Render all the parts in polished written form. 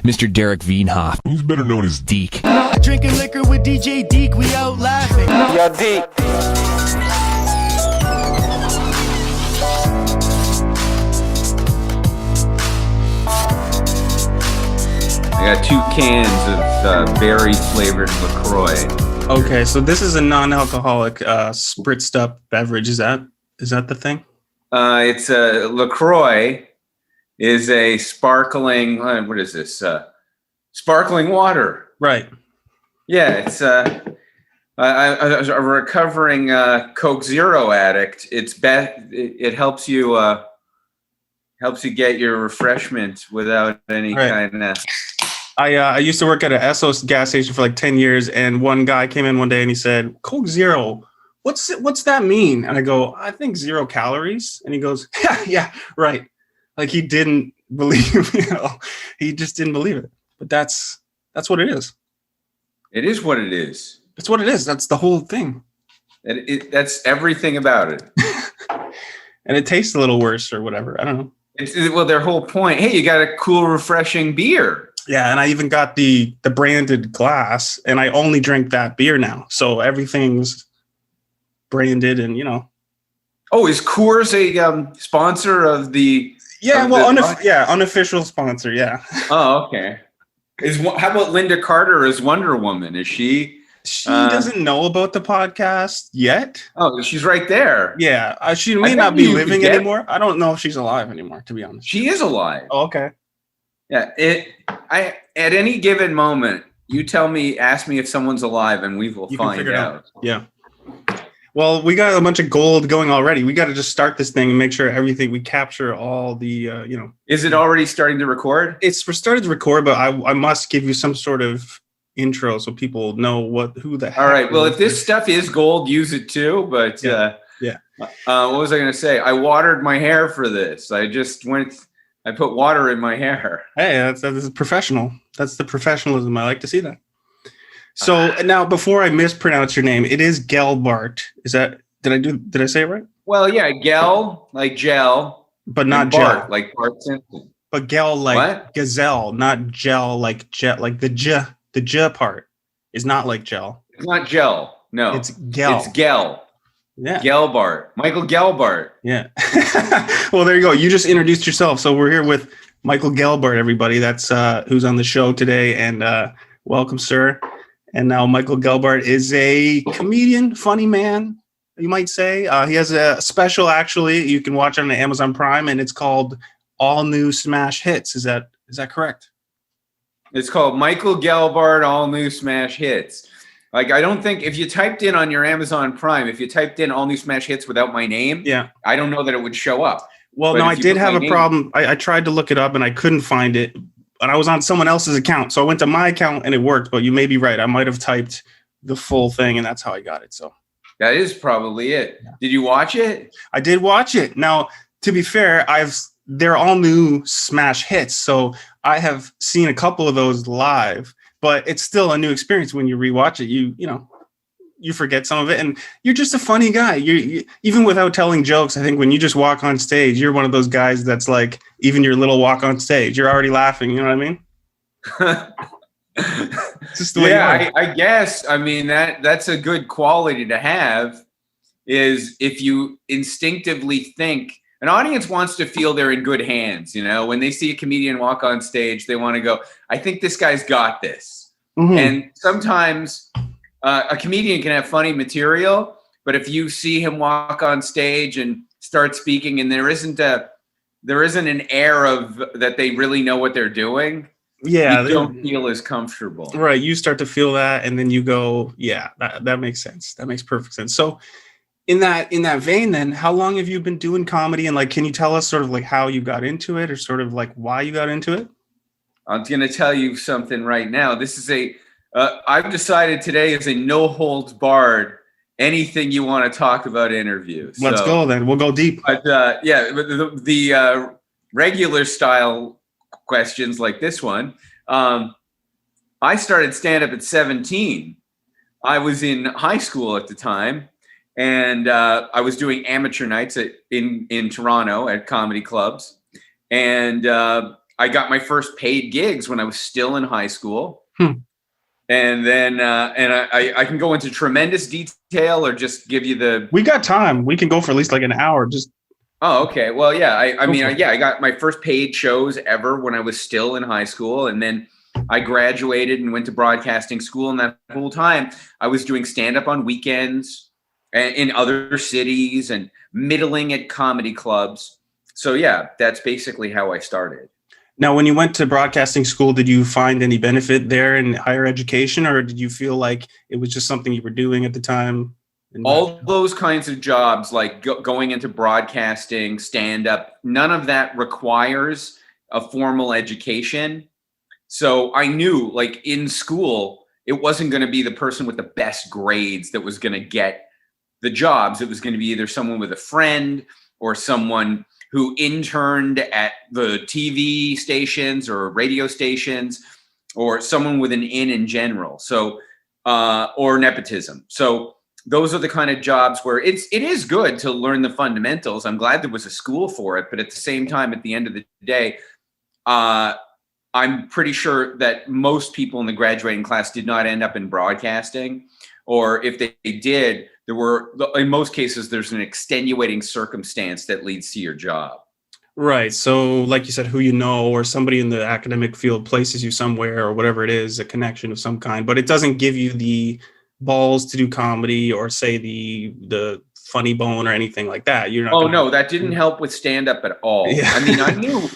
Mr. Derek Veenhoff. He's better known as Deek. Drinking liquor with DJ Deek, we out laughing. Yo, Deek. I got 2 cans of berry-flavored LaCroix. Okay, so this is a non-alcoholic spritzed up beverage. Is that the thing? It's a LaCroix is a sparkling. What is this? Sparkling water. Right. Yeah, it's a recovering Coke Zero addict. It helps you get your refreshment without any kind of. I used to work at an Essos gas station for like 10 years, and one guy came in one day and he said, "Coke Zero, what's that mean?" And I go, "I think 0 calories." And he goes, yeah, right. Like he didn't believe, he just didn't believe it. But that's what it is. It is what it is. It's what it is. That's the whole thing. That's everything about it. And it tastes a little worse or whatever. I don't know. Well, their whole point, hey, you got a cool, refreshing beer. Yeah, and I even got the branded glass, and I only drink that beer now. So everything's branded, and Oh, is Coors a sponsor of the? Yeah, unofficial sponsor. Yeah. Oh, okay. How about Linda Carter as Wonder Woman? Is she? She doesn't know about the podcast yet. Oh, she's right there. Yeah, she may not be living anymore. I don't know if she's alive anymore, to be honest. She is alive. Oh, okay. Yeah, at any given moment, you ask me if someone's alive, and we will find out. Yeah. Well, we got a bunch of gold going already. We got to just start this thing and make sure we capture all the, Is it already starting to record? It's started to record, but I must give you some sort of intro so people know who the heck. All right. Well, if this stuff is gold, use it too. But yeah. What was I going to say? I watered my hair for this. I put water in my hair. Hey, that's professional. That's the professionalism. I like to see that. So now, before I mispronounce your name, it is Gelbart. Did I say it right? Well, yeah, Gel like gel, but not Bart, gel, like Bart Simpson. But Gel like what? Gazelle, not gel like jet. Like the j part is not like gel. It's not gel. No, it's Gel. It's Gel. Yeah. Gelbart. Michael Gelbart. Yeah. Well, there you go. You just introduced yourself. So we're here with Michael Gelbart, everybody. That's who's on the show today. And welcome, sir. And now Michael Gelbart is a comedian, funny man, you might say. He has a special, actually, you can watch on Amazon Prime, and it's called All New Smash Hits. Is that correct? It's called Michael Gelbart All New Smash Hits. Like, I don't think if you typed in on your Amazon Prime, if you typed in All New Smash Hits without my name, I don't know that it would show up. Well, no, I did have a problem. I tried to look it up and I couldn't find it. And I was on someone else's account. So I went to my account and it worked. But you may be right. I might have typed the full thing and that's how I got it. So that is probably it. Yeah. Did you watch it? I did watch it. Now, to be fair, they're all new smash hits. So I have seen a couple of those live. But it's still a new experience when you rewatch it. You forget some of it, and you're just a funny guy. You even without telling jokes. I think when you just walk on stage, you're one of those guys that's like, even your little walk on stage, you're already laughing. You know what I mean? Just the way I guess. I mean that's a good quality to have. Is if you instinctively think. An audience wants to feel they're in good hands, when they see a comedian walk on stage, they want to go, I think this guy's got this. Mm-hmm. And sometimes a comedian can have funny material, but if you see him walk on stage and start speaking and there isn't an air of that they really know what they're doing, you don't feel as comfortable. Right. You start to feel that and then you go, yeah, that makes sense. That makes perfect sense. So in that vein, then, how long have you been doing comedy? And can you tell us sort of like how you got into it or sort of like why you got into it? I'm going to tell you something right now. This is I've decided today is a no holds barred, anything you want to talk about interview. Let's go then. We'll go deep. But the regular style questions like this one, I started stand-up at 17. I was in high school at the time. And I was doing amateur nights in Toronto at comedy clubs. And I got my first paid gigs when I was still in high school. And then, I can go into tremendous detail or just give you the. We got time. We can go for at least like an hour. Just. Oh, okay. Well, yeah. I got my first paid shows ever when I was still in high school, and then I graduated and went to broadcasting school. And that whole time, I was doing stand-up on weekends and in other cities and middling at comedy clubs. So yeah, that's basically how I started. Now, when you went to broadcasting school, did you find any benefit there in higher education, or did you feel like it was just something you were doing at the time? All those kinds of jobs, like going into broadcasting, stand-up, none of that requires a formal education. So I knew, like, in school, it wasn't going to be the person with the best grades that was going to get the jobs. It was going to be either someone with a friend or someone who interned at the TV stations or radio stations, or someone with an in general. So, or nepotism. So those are the kind of jobs where it is good to learn the fundamentals. I'm glad there was a school for it, but at the same time, at the end of the day, I'm pretty sure that most people in the graduating class did not end up in broadcasting, or if they did, in most cases, there's an extenuating circumstance that leads to your job. Right. So like you said, who you know, or somebody in the academic field places you somewhere, or whatever it is, a connection of some kind, but it doesn't give you the balls to do comedy or say the funny bone or anything like that. You're not. No, that didn't help with stand-up at all. Yeah. I mean, I knew,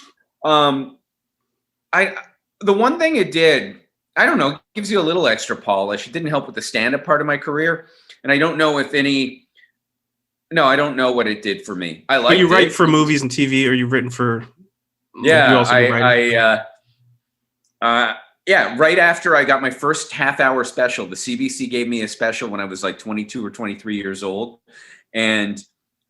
the one thing it did, I don't know, it gives you a little extra polish. It didn't help with the stand-up part of my career. And I don't know I don't know what it did for me. I like. You write for movies and TV, or you've written for? Yeah, right after I got my first half-hour special, the CBC gave me a special when I was like 22 or 23 years old, and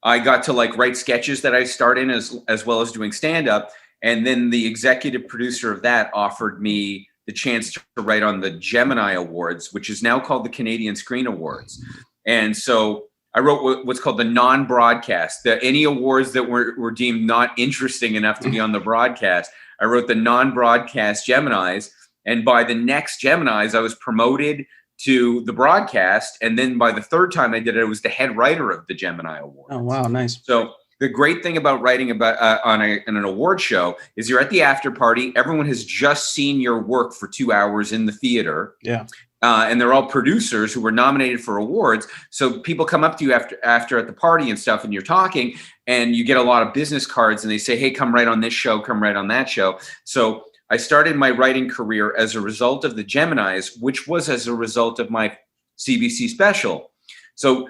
I got to like write sketches that I starred in as well as doing stand-up. And then the executive producer of that offered me the chance to write on the Gemini Awards, which is now called the Canadian Screen Awards. And so I wrote what's called the non-broadcast, any awards that were deemed not interesting enough to be on the broadcast. I wrote the non-broadcast Geminis. And by the next Geminis, I was promoted to the broadcast. And then by the third time I did it, I was the head writer of the Gemini Awards. Oh, wow. Nice. So the great thing about writing about on an award show is you're at the after party. Everyone has just seen your work for 2 hours in the theater. Yeah. And they're all producers who were nominated for awards. So people come up to you after at the party and stuff, and you're talking, and you get a lot of business cards, and they say, hey, come write on this show, come write on that show. So I started my writing career as a result of the Geminis, which was as a result of my CBC special. So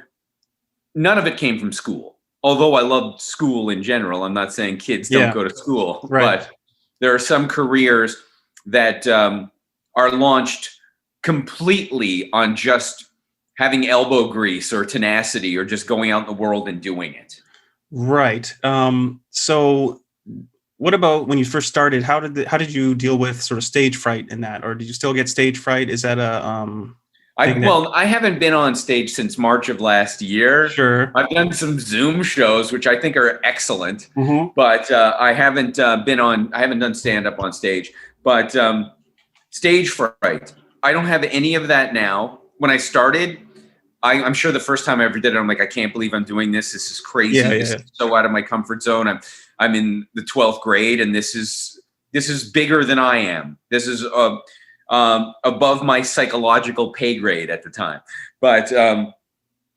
none of it came from school. Although I loved school in general. I'm not saying kids don't go to school, right. But there are some careers that are launched completely on just having elbow grease or tenacity or just going out in the world and doing it. Right. So what about when you first started? How did you deal with sort of stage fright in that, or did you still get stage fright? Is that I haven't been on stage since March of last year. Sure. I've done some Zoom shows, which I think are excellent, but I haven't done stand-up on stage. But stage fright, I don't have any of that now. When I started, I'm sure the first time I ever did it, I'm like, I can't believe I'm doing this. This is crazy. This is so out of my comfort zone. I'm in the 12th grade, and this is bigger than I am. This is above my psychological pay grade at the time. But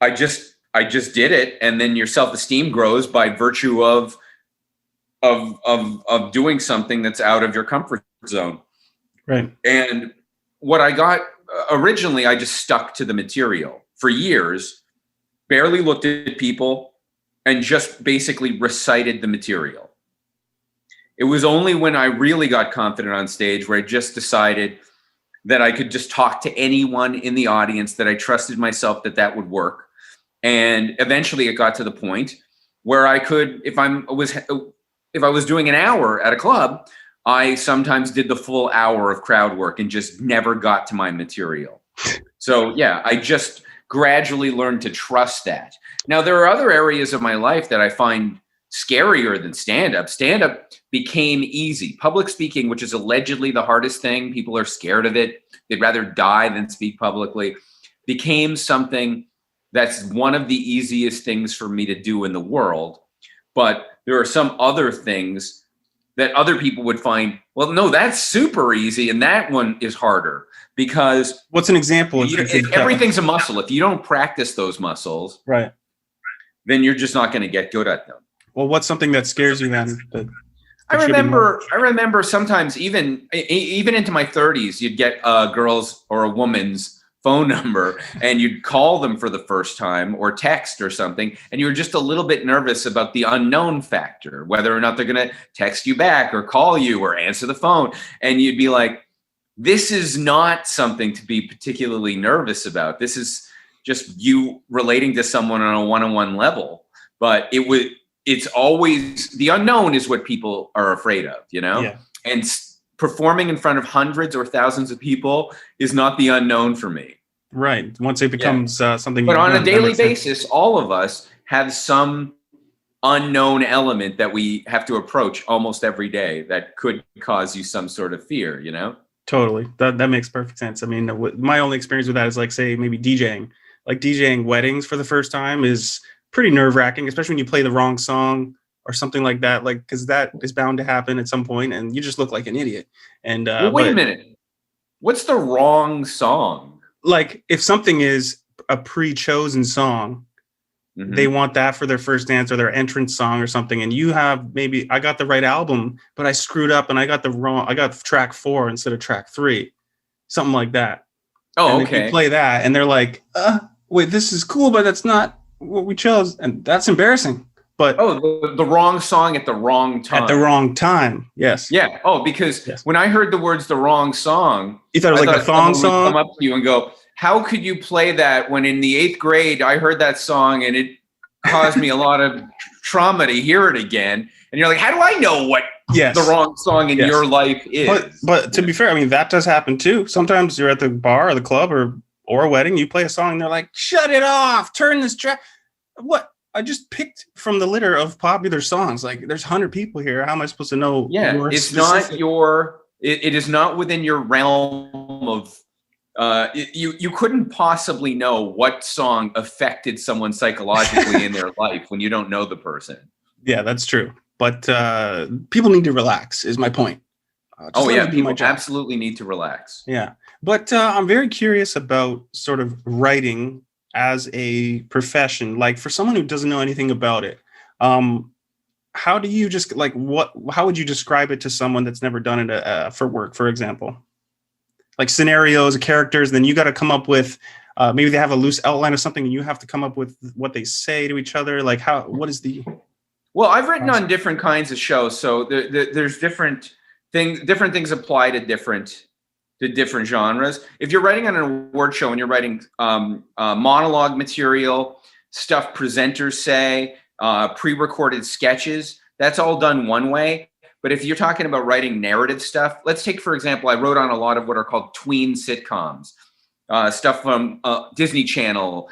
I just did it, and then your self-esteem grows by virtue of doing something that's out of your comfort zone. Right. And what I got originally, I just stuck to the material for years, barely looked at people, and just basically recited the material. It was only when I really got confident on stage where I just decided that I could just talk to anyone in the audience, that I trusted myself that would work. And eventually it got to the point where I could, if I was doing an hour at a club, I sometimes did the full hour of crowd work and just never got to my material. So yeah, I just gradually learned to trust that. Now there are other areas of my life that I find scarier than stand-up. Stand-up became easy. Public speaking, which is allegedly the hardest thing, people are scared of it. They'd rather die than speak publicly, became something that's one of the easiest things for me to do in the world. But there are some other things that other people would find, well, no, that's super easy, and that one is harder. Because what's an example? Everything's a muscle. If you don't practice those muscles, right, then you're just not going to get good at them. Well, what's something that scares you then? I remember sometimes even into my 30s, you'd get a girl's or a woman's phone number and you'd call them for the first time or text or something, and you were just a little bit nervous about the unknown factor, whether or not they're going to text you back or call you or answer the phone. And you'd be like, this is not something to be particularly nervous about. This is just you relating to someone on a one-on-one level. But it's always the unknown is what people are afraid of, you know? Yeah. And performing in front of hundreds or thousands of people is not the unknown for me. Right. Once it becomes something. But on a daily basis, all of us have some unknown element that we have to approach almost every day that could cause you some sort of fear, you know? Totally. That makes perfect sense. I mean, my only experience with that is like, say, maybe DJing. Like DJing weddings for the first time is pretty nerve-wracking, especially when you play the wrong song or something like that. Like, because that is bound to happen at some point, and you just look like an idiot. And well, wait a minute. What's the wrong song? Like, if something is a pre-chosen song, they want that for their first dance or their entrance song or something, and you have maybe I got the right album, but I screwed up and I got track 4 instead of track 3, something like that. Oh, and okay. You play that, and they're like, "Wait, this is cool, but that's not what we chose," and that's embarrassing. But the wrong song at the wrong time. At the wrong time, yes. Yeah. Oh, because when I heard the words "the wrong song," you thought it was like the thong song. Come up to you and go, how could you play that when in the 8th grade I heard that song and it caused me a lot of trauma to hear it again? And you're like, how do I know what the wrong song in your life is? But to be fair, I mean, that does happen too. Sometimes you're at the bar or the club or a wedding, you play a song and they're like, shut it off, turn this track. What? I just picked from the litter of popular songs. Like, there's 100 people here. How am I supposed to know? Yeah, it's not it is not within your realm of you couldn't possibly know what song affected someone psychologically in their life when you don't know the person. Yeah, that's true. But people need to relax, is my point. People absolutely need to relax. Yeah. But I'm very curious about sort of writing as a profession. Like, for someone who doesn't know anything about it, how do you just how would you describe it to someone that's never done it for work, for example? Like scenarios, characters, then you got to come up with, maybe they have a loose outline of something and you have to come up with what they say to each other. Like, what is the... Well, I've written on different kinds of shows. So there's different things apply to different genres. If you're writing on an award show and you're writing monologue material, stuff presenters say, pre-recorded sketches, that's all done one way. But if you're talking about writing narrative stuff, let's take, for example, I wrote on a lot of what are called tween sitcoms, stuff from Disney Channel,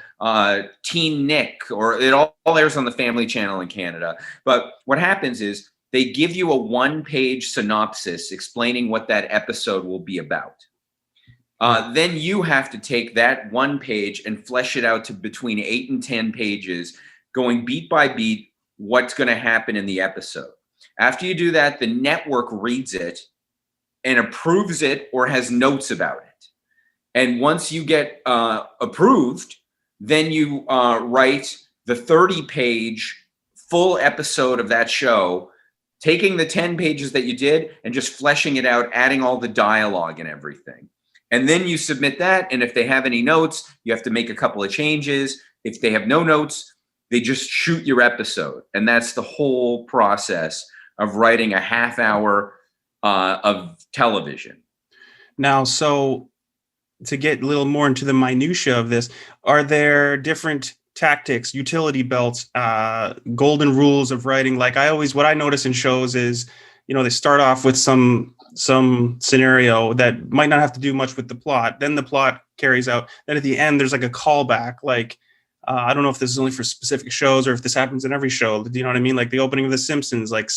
Teen Nick, or it all airs on the Family Channel in Canada. But what happens is they give you a one-page synopsis explaining what that episode will be about. Then you have to take that one page and flesh it out to between 8 and 10 pages, going beat by beat, what's going to happen in the episode. After you do that, the network reads it and approves it or has notes about it. And once you get approved, then you write the 30-page full episode of that show, taking the 10 pages that you did and just fleshing it out, adding all the dialogue and everything. And then you submit that. And if they have any notes, you have to make a couple of changes. If they have no notes, they just shoot your episode. And that's the whole process of writing a half hour of television. Now, so to get a little more into the minutia of this, are there different tactics, utility belts, golden rules of writing? Like, what I notice in shows is, they start off with some scenario that might not have to do much with the plot. Then the plot carries out. Then at the end, there's like a callback. Like, I don't know if this is only for specific shows or if this happens in every show. Do you know what I mean? Like the opening of The Simpsons, like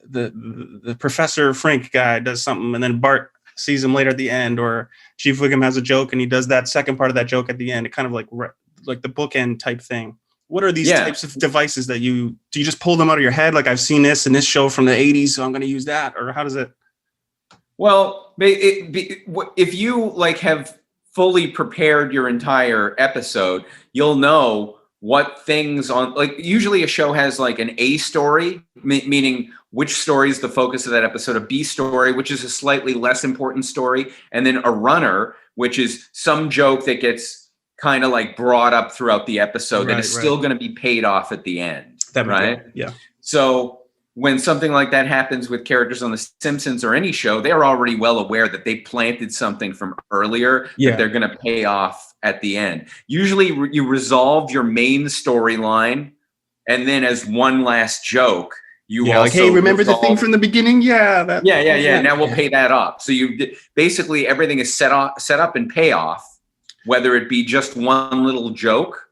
the Professor Frink guy does something and then Bart sees him later at the end, or Chief Wiggum has a joke and he does that second part of that joke at the end. It kind of like the bookend type thing. What are these types of devices that do you just pull them out of your head? Like, I've seen this in this show from the 80s, so I'm going to use that, or how does it? Well, if you like have fully prepared your entire episode, you'll know what things on, like, usually a show has like an A story, meaning which story is the focus of that episode, a B story, which is a slightly less important story, and then a runner, which is some joke that gets kind of like brought up throughout the episode that is still going to be paid off at the end. Right? Yeah. So when something like that happens with characters on The Simpsons or any show, they're already well aware that they planted something from earlier that they're going to pay off at the end. Usually you resolve your main storyline, and then as one last joke, you also like, hey, remember the thing from the beginning? Yeah. Now we'll pay that off. So basically everything is set up and pay off, whether it be just one little joke,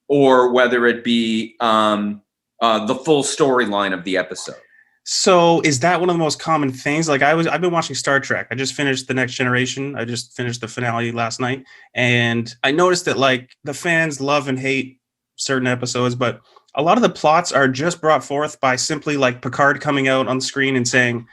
or whether it be the full storyline of the episode. So is that one of the most common things? Like, I've been watching Star Trek. I just finished The Next Generation. I just finished the finale last night. And I noticed that like the fans love and hate certain episodes, but a lot of the plots are just brought forth by simply like Picard coming out on the screen and saying,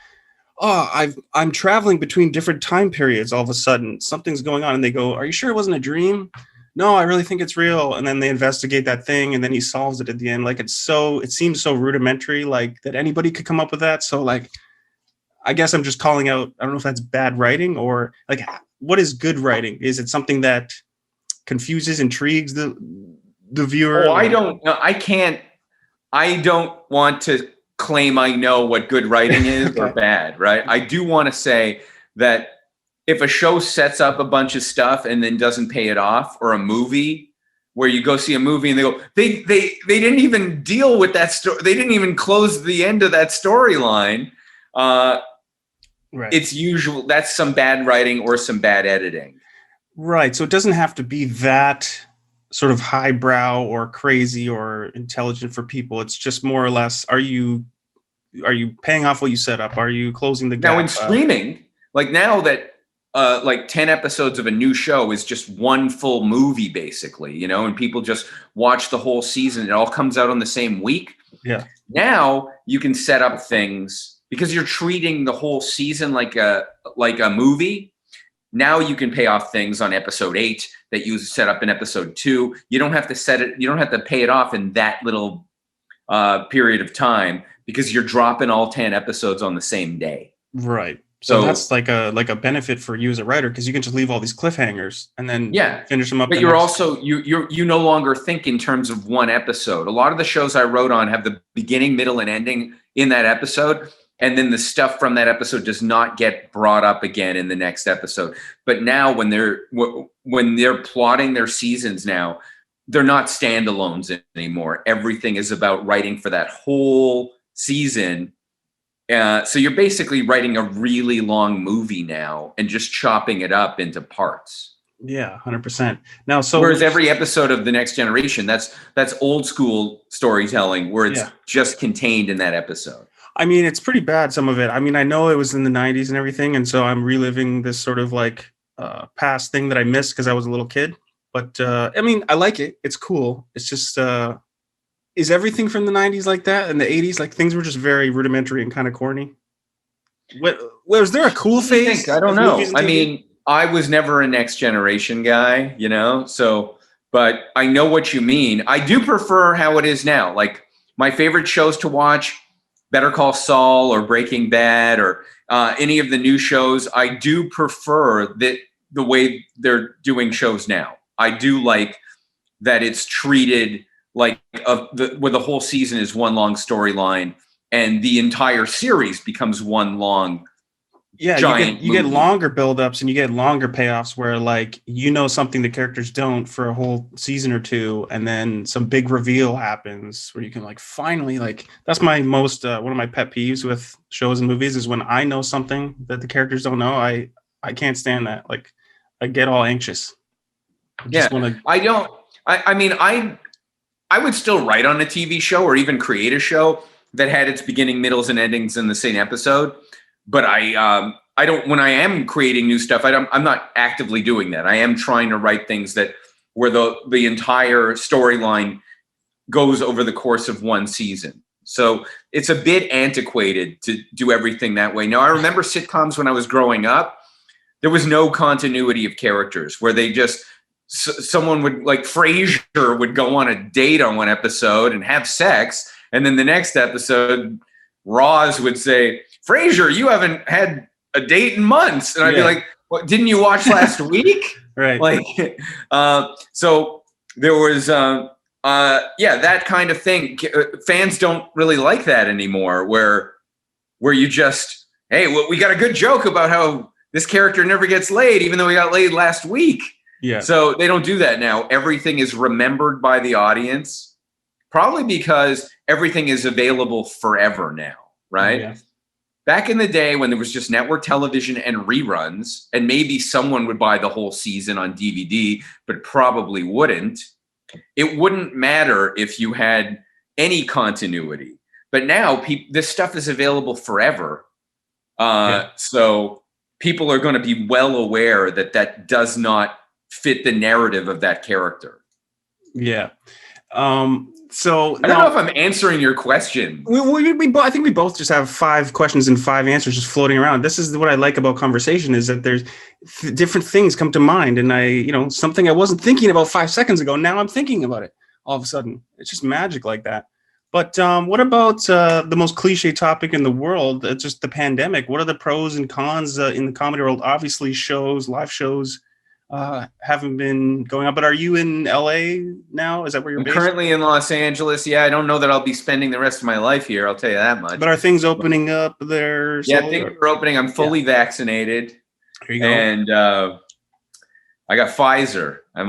oh, I'm traveling between different time periods. All of a sudden something's going on. And they go, are you sure it wasn't a dream? No, I really think it's real. And then they investigate that thing and then he solves it at the end. Like, it seems so rudimentary, like that anybody could come up with that. So like, I guess I'm just calling out, I don't know if that's bad writing or like, what is good writing? Is it something that confuses, intrigues the viewer? Oh, I don't want to claim I know what good writing is or bad, right? I do want to say that if a show sets up a bunch of stuff and then doesn't pay it off, or a movie where you go see a movie and they go, they didn't even deal with that story. They didn't even close the end of that storyline. It's usual. That's some bad writing or some bad editing. Right. So it doesn't have to be that sort of highbrow or crazy or intelligent for people. It's just more or less, are you paying off what you set up? Are you closing the gap? Now in streaming, like now that like 10 episodes of a new show is just one full movie, basically, and people just watch the whole season. It all comes out on the same week. Yeah. Now you can set up things because you're treating the whole season like a movie. Now you can pay off things on episode 8 that you set up in episode 2. You don't have to set it. You don't have to pay it off in that little period of time because you're dropping all 10 episodes on the same day. Right. So that's like a benefit for you as a writer, because you can just leave all these cliffhangers and then finish them up. But you're also you no longer think in terms of one episode. A lot of the shows I wrote on have the beginning, middle, and ending in that episode, and then the stuff from that episode does not get brought up again in the next episode. But now when they're plotting their seasons now, they're not standalones anymore. Everything is about writing for that whole season. So you're basically writing a really long movie now and just chopping it up into parts. Yeah, 100%. Now, whereas every episode of The Next Generation, that's old school storytelling where it's just contained in that episode. I mean, it's pretty bad, some of it. I mean, I know it was in the 90s and everything, and so I'm reliving this sort of like past thing that I missed because I was a little kid. But I mean, I like it. It's cool. It's just... is everything from the 90s like that? And the 80s, like things were just very rudimentary and kind of corny? Was there a cool phase? I don't know. I mean, I was never a Next Generation guy, but I know what you mean. I do prefer how it is now. Like my favorite shows to watch, Better Call Saul or Breaking Bad or any of the new shows, I do prefer that the way they're doing shows now. I do like that it's treated like where the whole season is one long storyline and the entire series becomes one long giant you get longer buildups and you get longer payoffs where like something the characters don't for a whole season or two, and then some big reveal happens where you can like finally like that's my most one of my pet peeves with shows and movies is when I know something that the characters don't know. I can't stand that. Like I get all anxious. I mean, I would still write on a TV show or even create a show that had its beginning, middles, and endings in the same episode. But I don't. When I am creating new stuff, I'm not actively doing that. I am trying to write things that where the entire storyline goes over the course of one season. So it's a bit antiquated to do everything that way. Now, I remember sitcoms when I was growing up. There was no continuity of characters where they just someone would like Frasier would go on a date on one episode and have sex, and then the next episode, Roz would say, "Frasier, you haven't had a date in months," and I'd be like, "What? Didn't you watch last week?" Right. Like, so there was, that kind of thing. Fans don't really like that anymore, where you just, hey, well, we got a good joke about how this character never gets laid, even though he got laid last week. Yeah. So they don't do that now. Everything is remembered by the audience, probably because everything is available forever now, right? Yeah. Back in the day when there was just network television and reruns, and maybe someone would buy the whole season on DVD, but probably wouldn't. It wouldn't matter if you had any continuity. But now this stuff is available forever. So people are going to be well aware that does not fit the narrative of that character. Yeah. So I don't know if I'm answering your question. I think we both just have 5 questions and 5 answers just floating around. This is what I like about conversation, is that there's different things come to mind, and something I wasn't thinking about 5 seconds ago, now I'm thinking about it all of a sudden. It's just magic like that. But what about the most cliche topic in the world? It's just the pandemic. What are the pros and cons in the comedy world? Obviously, live shows haven't been going on. But are you in LA now? Is that where you're based? Currently in Los Angeles. Yeah, I don't know that I'll be spending the rest of my life here. I'll tell you that much. But are things opening up there? Yeah, things are opening. I'm fully vaccinated. There you go. And I got Pfizer. I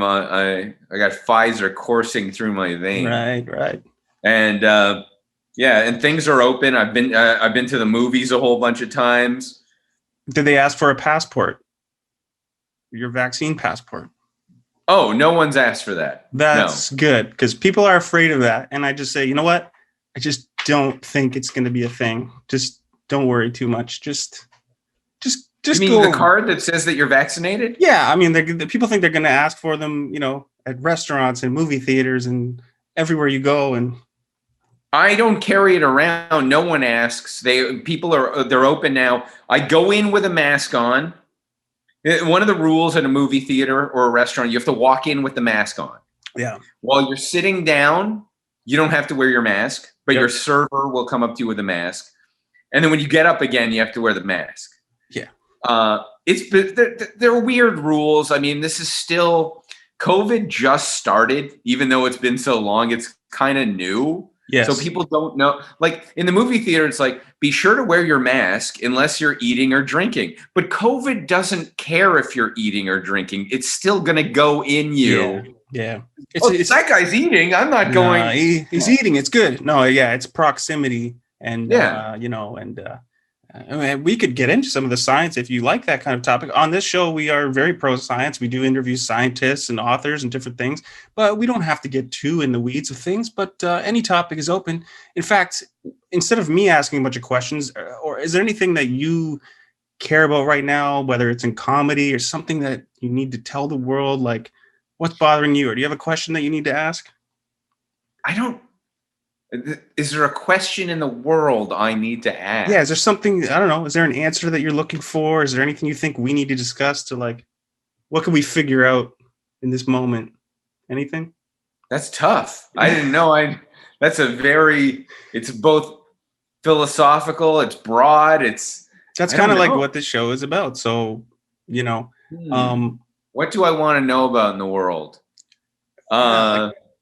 got Pfizer coursing through my veins. Right. And and things are open. I've been to the movies a whole bunch of times. Did they ask for a passport? Your vaccine passport? Oh, no one's asked for that. That's good, because people are afraid of that. And I just say, you know what? I just don't think it's going to be a thing. Just don't worry too much. Just you mean the card that says that you're vaccinated? Yeah, I mean, the people think they're going to ask for them, at restaurants and movie theaters and everywhere you go. And I don't carry it around. No one asks. They're open now. I go in with a mask on. One of the rules at a movie theater or a restaurant, you have to walk in with the mask on. Yeah. While you're sitting down, you don't have to wear your mask, but your server will come up to you with a mask. And then when you get up again, you have to wear the mask. Yeah. There are weird rules. I mean, this is still, COVID just started, even though it's been so long, it's kind of new. Yes. So people don't know, like in the movie theater, it's like, be sure to wear your mask unless you're eating or drinking. But COVID doesn't care if you're eating or drinking. It's still going to go in you. Yeah. It's that guy's eating. I'm not going. He's eating. It's good. No, yeah. It's proximity. And, I mean, we could get into some of the science if you like that kind of topic. On this show, we are very pro-science. We do interview scientists and authors and different things, but we don't have to get too in the weeds of things. But any topic is open. In fact, instead of me asking a bunch of questions, or is there anything that you care about right now, whether it's in comedy or something that you need to tell the world, like what's bothering you? Or do you have a question that you need to ask? Is there a question in the world I need to ask? Yeah, is there something, I don't know, is there an answer that you're looking for? Is there anything you think we need to discuss to, like, what can we figure out in this moment? Anything? That's tough. I didn't know. It's both philosophical, it's broad, that's kind of like what this show is about. So, what do I want to know about in the world?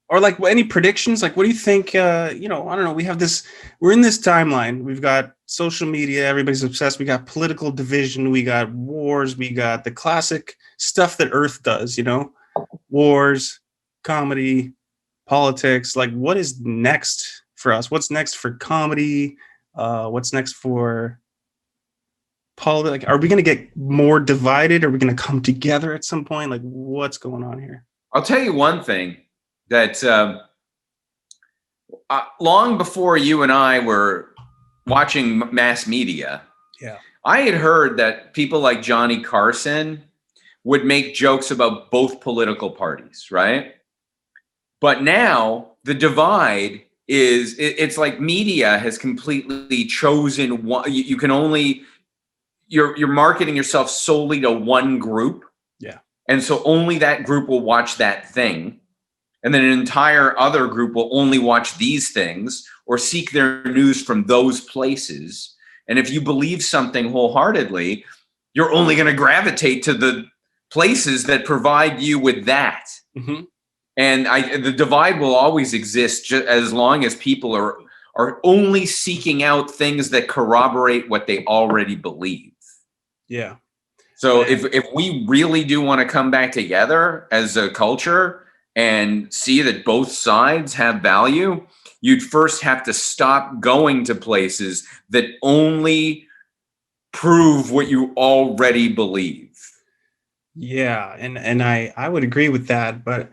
Or like any predictions? Like, what do you think? I don't know. We're in this timeline. We've got social media. Everybody's obsessed. We got political division. We got wars. We got the classic stuff that Earth does, wars, comedy, politics. Like, what is next for us? What's next for comedy? What's next for politics? Like, are we going to get more divided? Are we going to come together at some point? Like, what's going on here? I'll tell you one thing. that long before you and I were watching mass media, Yeah. I had heard that people like Johnny Carson would make jokes about both political parties, right? But now the divide is it's like media has completely chosen one. You can only you're marketing yourself solely to one group. Yeah. And so only that group will watch that thing. And then an entire other group will only watch these things or seek their news from those places. And if you believe something wholeheartedly, you're only going to gravitate to the places that provide you with that. Mm-hmm. And the divide will always exist as long as people are only seeking out things that corroborate what they already believe. Yeah. So if we really do want to come back together as a culture and see that both sides have value, you'd first have to stop going to places that only prove what you already believe. Yeah, and I would agree with that, but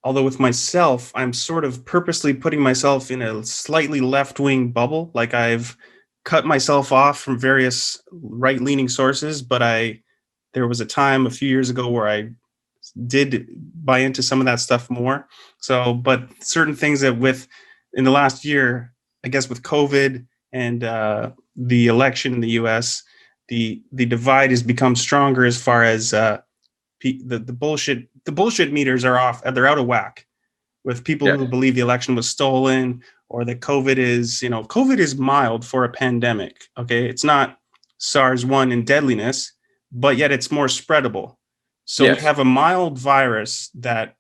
although with myself, I'm sort of purposely putting myself in a slightly left-wing bubble, like I've cut myself off from various right-leaning sources, but there was a time a few years ago where I did buy into some of that stuff more. So, but certain things that in the last year, I guess with COVID and the election in the U.S., the divide has become stronger as far as the bullshit meters are off. They're out of whack with people who believe the election was stolen or that COVID is mild for a pandemic. Okay, it's not SARS-1 in deadliness, but yet it's more spreadable. So we have a mild virus that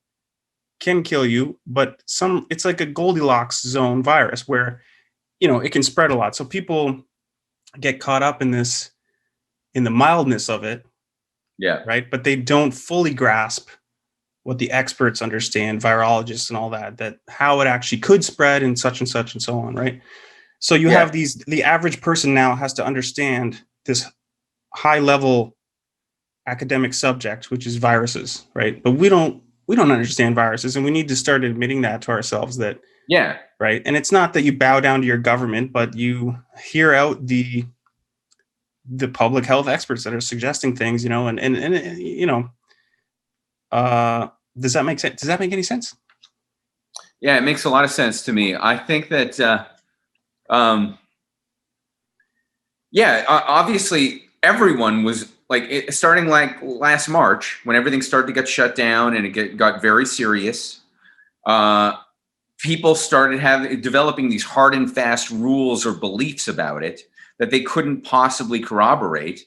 can kill you, but it's like a Goldilocks zone virus where, it can spread a lot. So people get caught up in the mildness of it. Yeah. Right. But they don't fully grasp what the experts understand, virologists and all that how it actually could spread and such and so on. Right. So you have the average person now has to understand this high level academic subject, which is viruses, right? But we don't understand viruses, and we need to start admitting that to ourselves that, right. And it's not that you bow down to your government, but you hear out the public health experts that are suggesting things, and does that make sense? Does that make any sense? Yeah, it makes a lot of sense to me. I think that, obviously everyone was like starting like last March when everything started to get shut down and it got very serious. People started developing these hard and fast rules or beliefs about it that they couldn't possibly corroborate,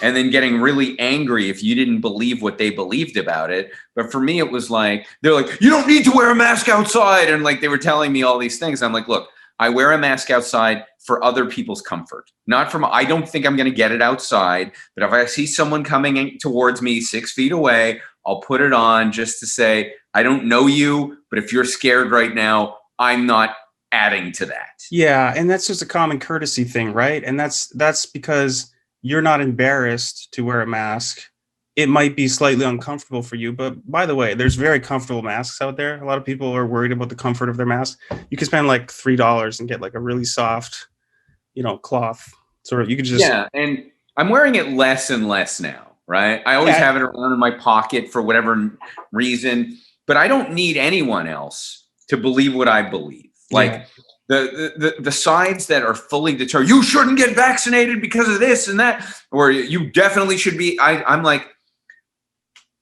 and then getting really angry if you didn't believe what they believed about it. But for me, it was like, they're like, you don't need to wear a mask outside. And like, they were telling me all these things. I'm like, look, I wear a mask outside for other people's comfort, I don't think I'm going to get it outside. But if I see someone coming towards me 6 feet away, I'll put it on just to say, I don't know you, but if you're scared right now, I'm not adding to that. Yeah. And that's just a common courtesy thing, right? And that's because you're not embarrassed to wear a mask. It might be slightly uncomfortable for you, but by the way, there's very comfortable masks out there. A lot of people are worried about the comfort of their mask. You can spend like $3 and get like a really soft, cloth. Sort of, you could just and I'm wearing it less and less now, right? I always have it around in my pocket for whatever reason, but I don't need anyone else to believe what I believe. Like the sides that are fully determined, you shouldn't get vaccinated because of this and that, or you definitely should be. I'm like,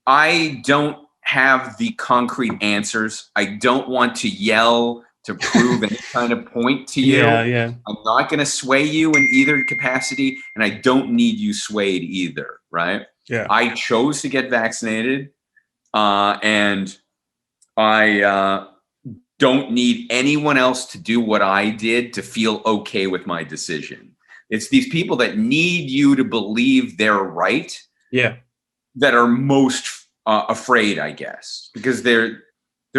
I don't have the concrete answers. I don't want to yell to prove any kind of point to you. Yeah. I'm not going to sway you in either capacity, and I don't need you swayed either, right? Yeah. I chose to get vaccinated, and I don't need anyone else to do what I did to feel okay with my decision. It's these people that need you to believe they're right. Yeah. That are most afraid, I guess, because they're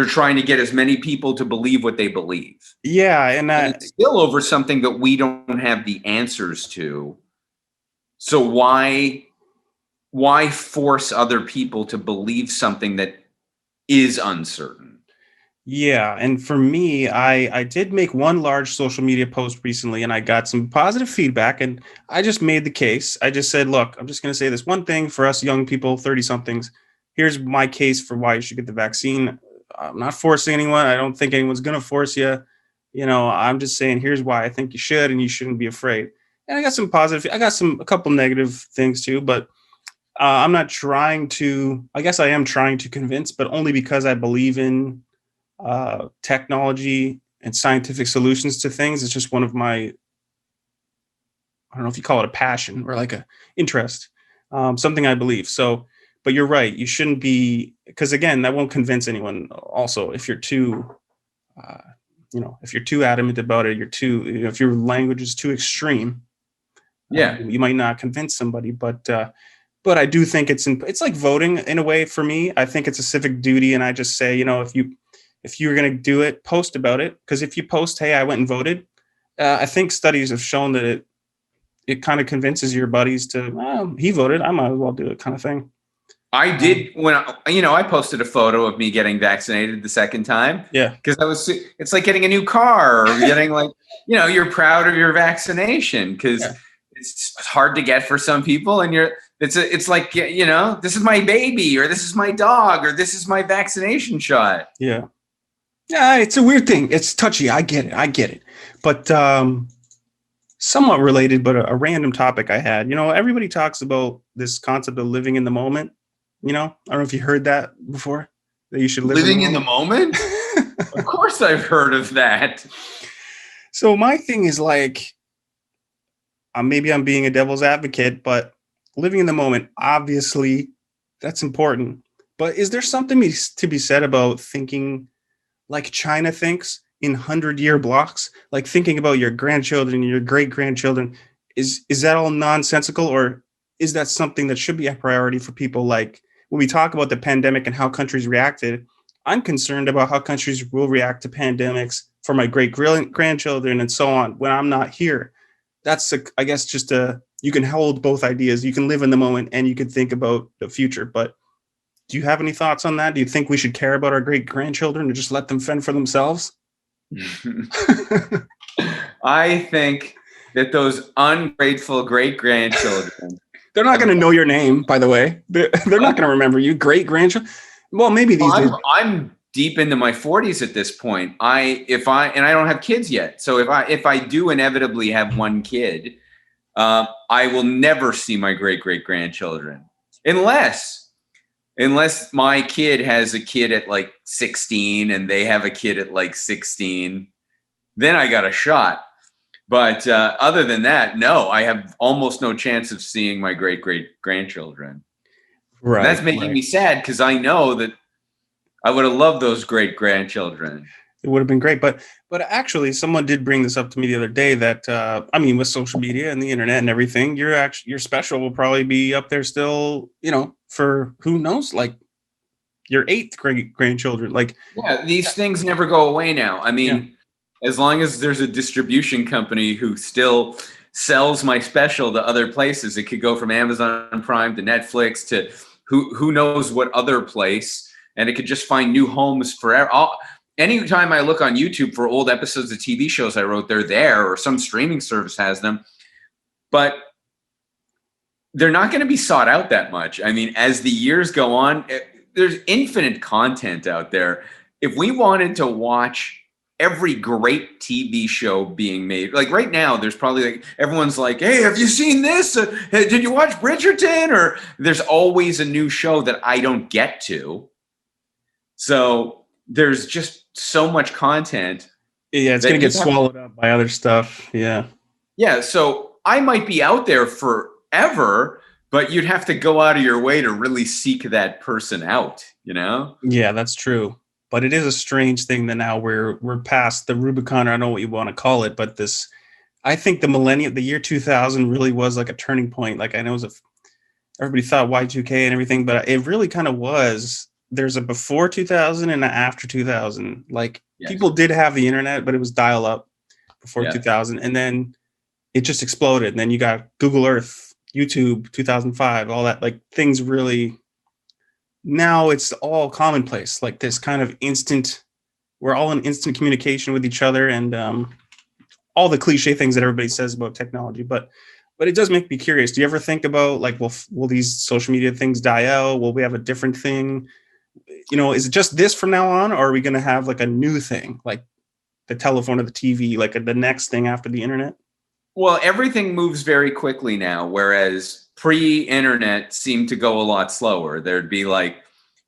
trying to get as many people to believe what they believe. Yeah, and it's still over something that we don't have the answers to. So why force other people to believe something that is uncertain? Yeah, and for me, I did make one large social media post recently, and I got some positive feedback. And I just made the case. I just said, look, I'm just going to say this one thing for us young people, 30 somethings. Here's my case for why you should get the vaccine. I'm not forcing anyone. I don't think anyone's going to force you. You know, I'm just saying here's why I think you should, and you shouldn't be afraid. And I got some positive. I got a couple negative things too, but I'm not trying to. I guess I am trying to convince, but only because I believe in technology and scientific solutions to things. It's just one of my, I don't know if you call it a passion or like a interest, something I believe. So, but you're right. You shouldn't be, because again, that won't convince anyone. Also, if you're too, uh, if you're too adamant about it, if your language is too extreme, Yeah. you might not convince somebody. But I do think it's like voting in a way for me. I think it's a civic duty, and I just say, if you're going to do it, post about it. Because if you post, hey, I went and voted, I think studies have shown that it kind of convinces your buddies to, well, he voted, I might as well do it, kind of thing. I did I posted a photo of me getting vaccinated the second time. Yeah. Because it's like getting a new car or getting like, you're proud of your vaccination because Yeah. it's hard to get for some people. And it's like, this is my baby or this is my dog or this is my vaccination shot. Yeah. Yeah. It's a weird thing. It's touchy. I get it. But somewhat related, but a random topic I had, everybody talks about this concept of living in the moment. I don't know if you heard that before, that you should live Living in the moment. Of course I've heard of that. So my thing is like, maybe I'm being a devil's advocate, but living in the moment, obviously, that's important. But is there something to be said about thinking like China thinks in 100-year blocks, like thinking about your grandchildren, your great grandchildren? Is that all nonsensical, or is that something that should be a priority for people? Like when we talk about the pandemic and how countries reacted, I'm concerned about how countries will react to pandemics for my great grandchildren and so on when I'm not here. That's I guess you can hold both ideas. You can live in the moment and you can think about the future. But do you have any thoughts on that? Do you think we should care about our great grandchildren or just let them fend for themselves? I think that those ungrateful great grandchildren. They're not going to know your name, by the way. They're not going to remember you. Great grandchildren. Well, maybe these days. I'm deep into my 40s at this point. I don't have kids yet. So if I do inevitably have one kid, I will never see my great grandchildren unless my kid has a kid at like 16 and they have a kid at like 16, then I got a shot. But other than that, no, I have almost no chance of seeing my great grandchildren. Right. And that's making me sad because I know that I would have loved those great grandchildren. It would have been great. But actually, someone did bring this up to me the other day that, with social media and the internet and everything, your special will probably be up there still, for who knows, like your eighth grandchildren. Like, yeah, these things never go away now. I mean, as long as there's a distribution company who still sells my special to other places, it could go from Amazon Prime to Netflix to who knows what other place, and it could just find new homes forever. Anytime I look on YouTube for old episodes of TV shows I wrote, they're there, or some streaming service has them, but they're not going to be sought out that much. I mean, as the years go on, there's infinite content out there. If we wanted to watch every great TV show being made, like right now, there's probably like everyone's like, hey, have you seen this? Hey, did you watch Bridgerton? Or there's always a new show that I don't get to. So there's just so much content. Yeah, it's going to get swallowed up by other stuff. Yeah. Yeah. So I might be out there forever, but you'd have to go out of your way to really seek that person out, Yeah, that's true. But it is a strange thing that now we're past the Rubicon, or I don't know what you want to call it, but I think the year 2000 really was like a turning point. Like I know everybody thought Y2K and everything, but it really kind of was. There's a before 2000 and an after 2000. Like people did have the internet, but it was dial up before 2000. And then it just exploded. And then you got Google Earth, YouTube, 2005, all that, like things really, now it's all commonplace, like this kind of instant we're all in instant communication with each other, and all the cliche things that everybody says about technology. But it does make me curious. Do you ever think about, like, will these social media things die out? Will we have a different thing? Is it just this from now on, or are we going to have like a new thing, like the telephone or the TV, like the next thing after the internet? Well, everything moves very quickly now, whereas pre-internet seemed to go a lot slower. There'd be like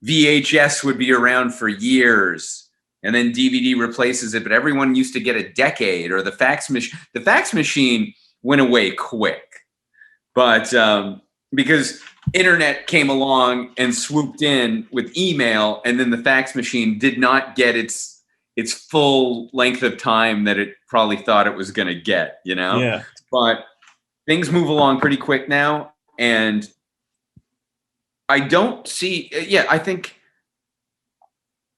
VHS would be around for years, and then DVD replaces it, but everyone used to get a decade. Or the fax machine. The fax machine went away quick, but because internet came along and swooped in with email, and then the fax machine did not get its full length of time that it probably thought it was going to get, Yeah. But things move along pretty quick now, and I don't see, I think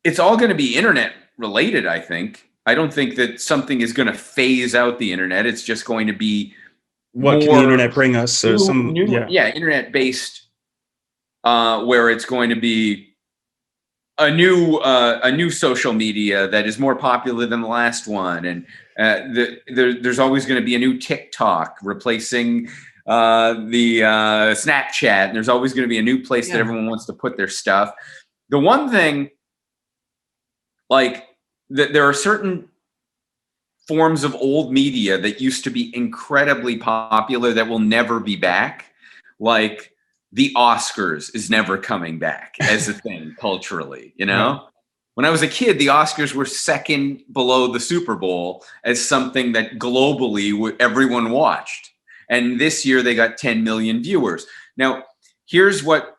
it's all going to be internet related. I don't think that something is going to phase out the internet. It's just going to be what can the internet bring us? So internet based, where it's going to be a new social media that is more popular than the last one, and there's always going to be a new TikTok replacing the Snapchat, and there's always going to be a new place that everyone wants to put their stuff. The one thing, like, there are certain forms of old media that used to be incredibly popular that will never be back. Like the Oscars is never coming back as a thing culturally, Right. When I was a kid, the Oscars were second below the Super Bowl as something that globally everyone watched. And this year they got 10 million viewers. Now, here's what,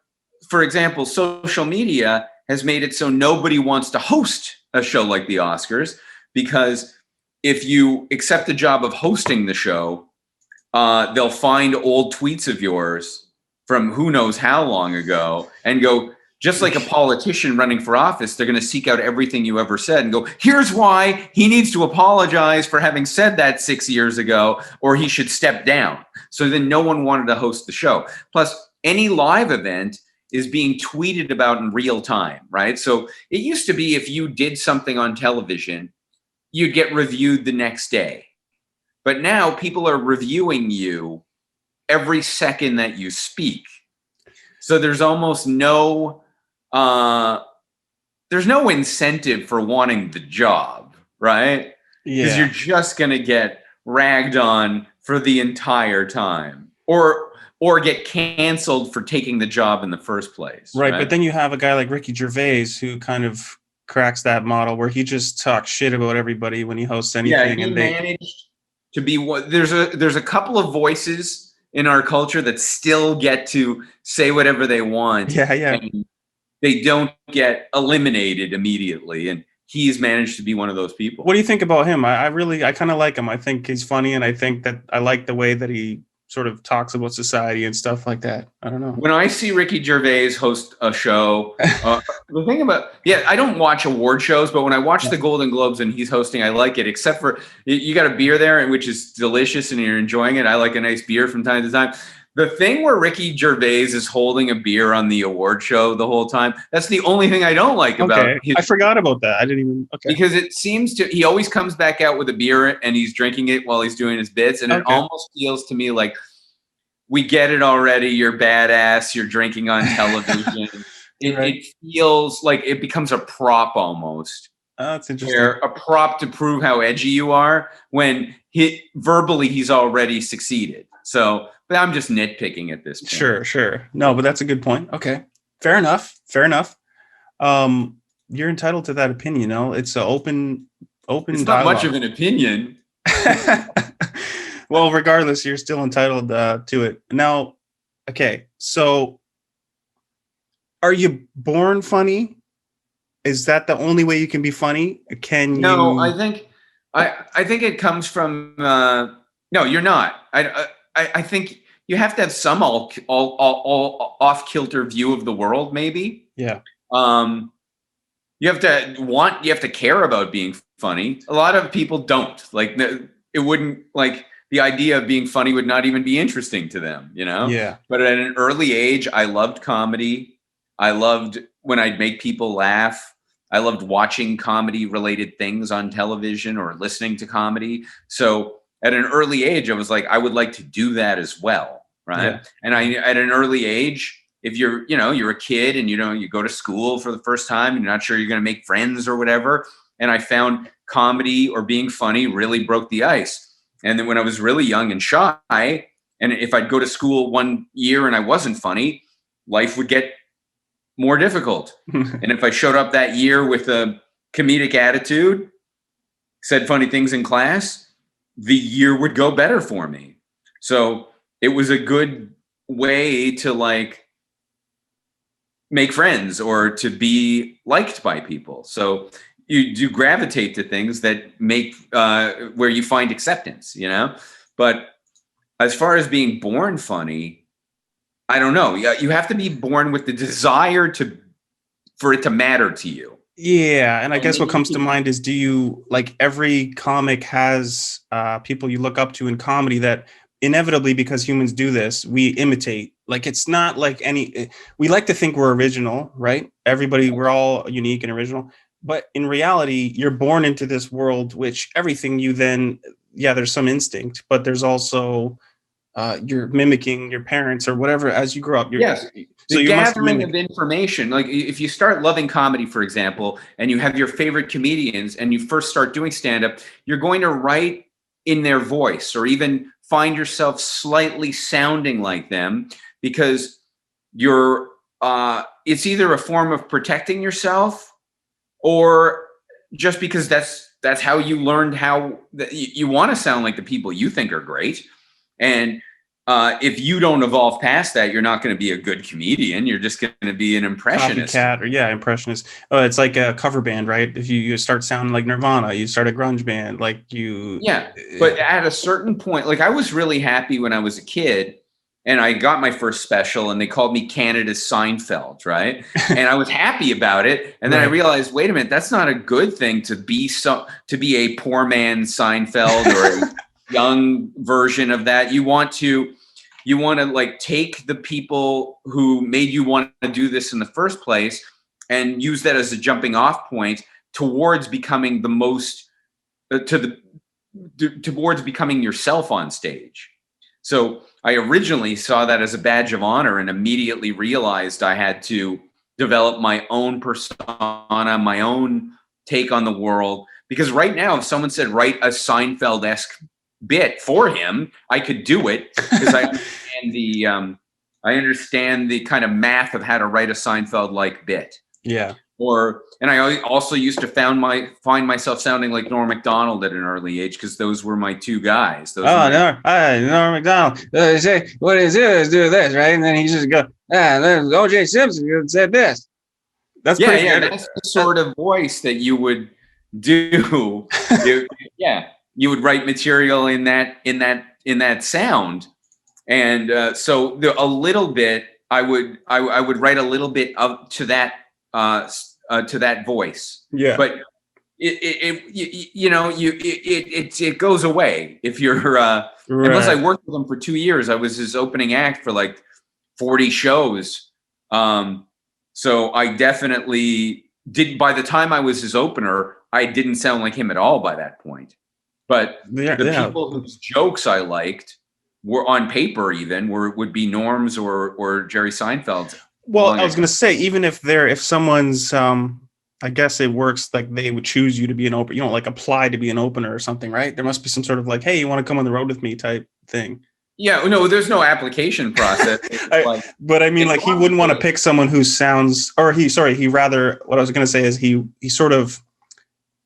for example, social media has made it so nobody wants to host a show like the Oscars, because if you accept the job of hosting the show, they'll find old tweets of yours from who knows how long ago and go, just like a politician running for office, they're going to seek out everything you ever said and go, here's why he needs to apologize for having said that 6 years ago, or he should step down. So then no one wanted to host the show. Plus, any live event is being tweeted about in real time, right? So it used to be if you did something on television, you'd get reviewed the next day. But now people are reviewing you every second that you speak. So there's almost no incentive for wanting the job, right? Because you're just going to get ragged on for the entire time, or get canceled for taking the job in the first place. Right. But then you have a guy like Ricky Gervais who kind of cracks that model where he just talks shit about everybody when he hosts anything. Yeah, he managed to be what there's a couple of voices in our culture that still get to say whatever they want. Yeah. And they don't get eliminated immediately. And he's managed to be one of those people. What do you think about him? I kind of like him. I think he's funny, and I think that I like the way that he sort of talks about society and stuff like that. I don't know. When I see Ricky Gervais host a show, the thing about, I don't watch award shows, but when I watch the Golden Globes and he's hosting, I like it, except for you got a beer there, which is delicious and you're enjoying it. I like a nice beer from time to time. The thing where Ricky Gervais is holding a beer on the award show the whole time, that's the only thing I don't like about I forgot about that. I didn't even, because it seems he always comes back out with a beer and he's drinking it while he's doing his bits. And it almost feels to me like, we get it already. You're badass. You're drinking on television. It feels like it becomes a prop almost. Oh, that's interesting. A prop to prove how edgy you are when verbally he's already succeeded. So, but I'm just nitpicking at this point. Sure. No, but that's a good point. Okay. Fair enough. You're entitled to that opinion. It's an open It's dialogue. not much of an opinion. Well, regardless, you're still entitled to it. Now, okay, so are you born funny? Is that the only way you can be funny? No, I think it comes from no, you're not. I think you have to have some all off kilter view of the world, maybe. Yeah. You have to care about being funny. A lot of people don't. Like, it wouldn't, like, the idea of being funny would not even be interesting to them, Yeah. But at an early age, I loved comedy. I loved when I'd make people laugh. I loved watching comedy related things on television or listening to comedy. So at an early age, I was like, I would like to do that as well. Right. Yeah. And at an early age, if you're a kid and you go to school for the first time and you're not sure you're going to make friends or whatever. And I found comedy or being funny really broke the ice. And then when I was really young and shy, and if I'd go to school one year and I wasn't funny, life would get more difficult. And if I showed up that year with a comedic attitude, said funny things in class, the year would go better for me. So it was a good way to like make friends or to be liked by people. So you do gravitate to things that make where you find acceptance, But as far as being born funny, I don't know. You have to be born with the desire for it to matter to you. Yeah, and I guess what comes to mind is, do you like every comic has people you look up to in comedy that inevitably, because humans do this, we imitate. Like it's not like we like to think we're original, right? We're all unique and original. But in reality, you're born into this world, which everything you then, there's some instinct, but there's also you're mimicking your parents or whatever as you grow up. Yes. So the you must gathering mimic. of information, like if you start loving comedy, for example, and you have your favorite comedians and you first start doing stand-up, you're going to write in their voice or even find yourself slightly sounding like them because it's either a form of protecting yourself or just because that's how you learned how you want to sound like the people you think are great. And if you don't evolve past that, you're not going to be a good comedian. You're just going to be an impressionist. Copycat, impressionist. Oh, it's like a cover band, right? If you start sounding like Nirvana, you start a grunge band, like you. Yeah, but at a certain point, like I was really happy when I was a kid, and I got my first special, and they called me Canada's Seinfeld, right? And I was happy about it, and then I realized, wait a minute, that's not a good thing to be a poor man Seinfeld or a young version of that. You want to like take the people who made you want to do this in the first place and use that as a jumping off point towards becoming the most towards becoming yourself on stage. So I originally saw that as a badge of honor and immediately realized I had to develop my own persona, my own take on the world. Because right now, if someone said, write a Seinfeld-esque bit for him, I could do it because I understand the kind of math of how to write a Seinfeld-like bit. Yeah. And I also used to find myself sounding like Norm Macdonald at an early age because those were my two guys. Norm Macdonald. Say what he do is do this, right? And then he just go, there's O.J. Simpson said this. That's pretty good. That's the sort of voice that you would do. You would write material in that sound, and so a little bit I would write a little bit up to that voice. Yeah, but it goes away if you're unless I worked with him for 2 years. I was his opening act for like 40 shows. So I definitely did. By the time I was his opener, I didn't sound like him at all by that point. But the people whose jokes I liked were on paper would be Norm's or Jerry Seinfeld's. Well, I was going to say, even if someone's, I guess it works like they would choose you to be an opener, like apply to be an opener or something, right? There must be some sort of like, hey, you want to come on the road with me type thing. Yeah, no, there's no application process. But I mean, like he wouldn't want to pick someone who sounds, what I was going to say is he sort of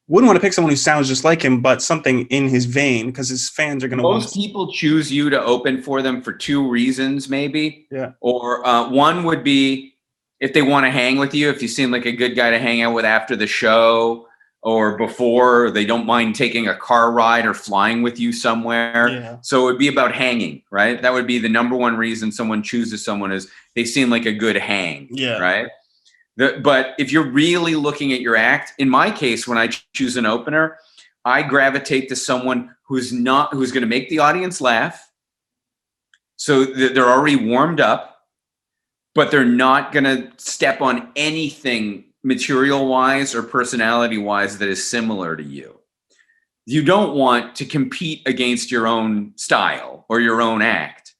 wouldn't want to pick someone who sounds just like him, but something in his vein, because his fans are going to. Most people choose you to open for them for two reasons, maybe. Yeah. Or one would be if they want to hang with you, if you seem like a good guy to hang out with after the show or before, or they don't mind taking a car ride or flying with you somewhere. Yeah. So it would be about hanging, right? That would be the number one reason someone chooses someone is they seem like a good hang. Yeah. Right. But if you're really looking at your act, in my case, when I choose an opener, I gravitate to someone who's going to make the audience laugh. So they're already warmed up, but they're not going to step on anything material wise or personality wise that is similar to you. You don't want to compete against your own style or your own act.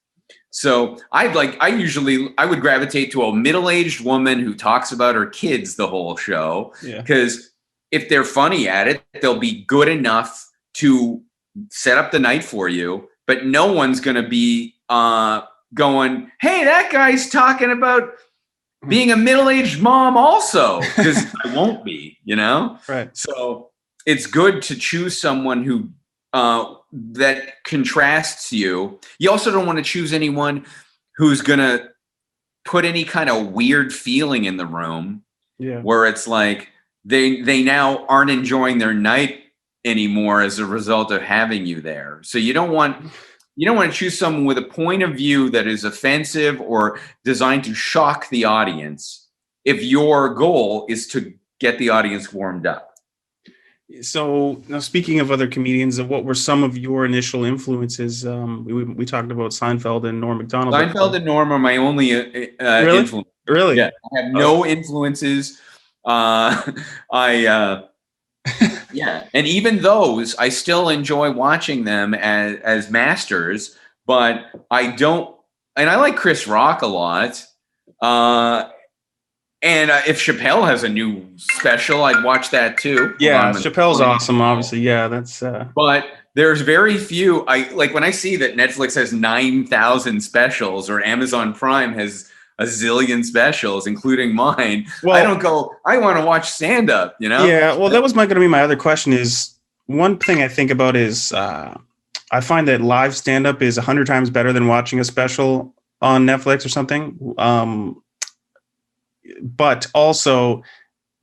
So I would gravitate to a middle-aged woman who talks about her kids the whole show, because if they're funny at it, they'll be good enough to set up the night for you, but no one's going to be going, hey, that guy's talking about being a middle-aged mom also, because I won't be, Right. So it's good to choose someone who that contrasts you. You also don't want to choose anyone who's going to put any kind of weird feeling in the room where it's like they now aren't enjoying their night anymore as a result of having you there. So you don't want to choose someone with a point of view that is offensive or designed to shock the audience if your goal is to get the audience warmed up. So now, speaking of other comedians, what were some of your initial influences? We talked about Seinfeld and Norm Macdonald. Seinfeld and Norm are my only influence. Really? Yeah, I have no influences. Yeah, and even those, I still enjoy watching them as masters, but I don't. And I like Chris Rock a lot. And if Chappelle has a new special, I'd watch that too. Yeah, Chappelle's awesome, obviously. Yeah, that's. But there's very few. When I see that Netflix has 9,000 specials or Amazon Prime has a zillion specials, including mine. Well, I don't go, I want to watch stand-up, Yeah, well, that was going to be my other question is, one thing I think about is I find that live stand-up is 100 times better than watching a special on Netflix or something. But also,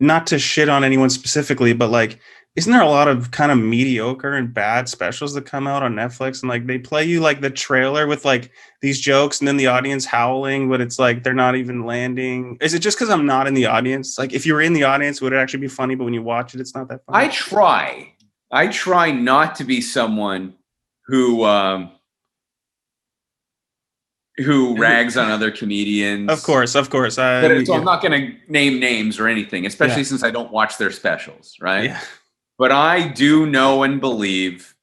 not to shit on anyone specifically, but isn't there a lot of kind of mediocre and bad specials that come out on Netflix, and they play you the trailer with these jokes and then the audience howling, but it's they're not even landing? Is it just because I'm not in the audience? If you were in the audience, would it actually be funny? But when you watch it, it's not that funny. I try not to be someone who rags on other comedians. Of course. So I'm not going to name names or anything, especially since I don't watch their specials, right? Yeah. But I do know and believe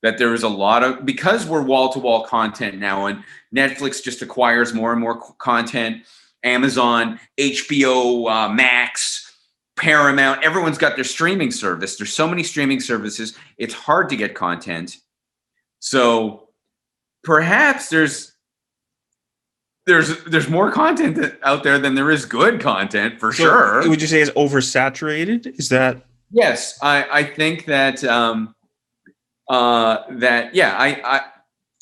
that there is a lot of, because we're wall-to-wall content now, and Netflix just acquires more and more content, Amazon, HBO Max, Paramount, everyone's got their streaming service. There's so many streaming services, it's hard to get content. So perhaps there's more content out there than there is good content, for sure. Would you say it's oversaturated? Is that? Yes, I think that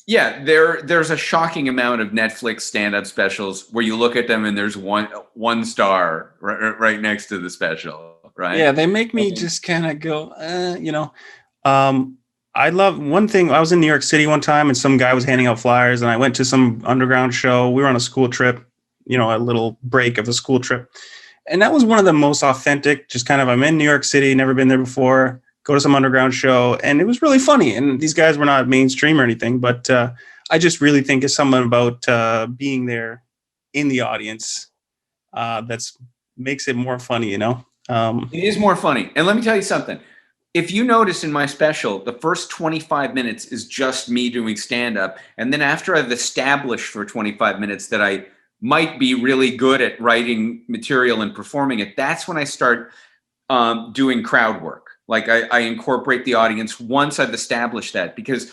there's a shocking amount of Netflix stand-up specials where you look at them and there's one star right next to the special, right? Yeah, they make me just kind of go, I love one thing. I was in New York City one time and some guy was handing out flyers, and I went to some underground show. We were on a school trip, a little break of a school trip. And that was one of the most authentic, just kind of, I'm in New York City, never been there before, go to some underground show. And it was really funny. And these guys were not mainstream or anything, but I just really think it's something about being there in the audience that's makes it more funny, It is more funny. And let me tell you something. If you notice in my special, the first 25 minutes is just me doing stand-up. And then after I've established for 25 minutes that I might be really good at writing material and performing it, that's when I start doing crowd work. I incorporate the audience once I've established that. Because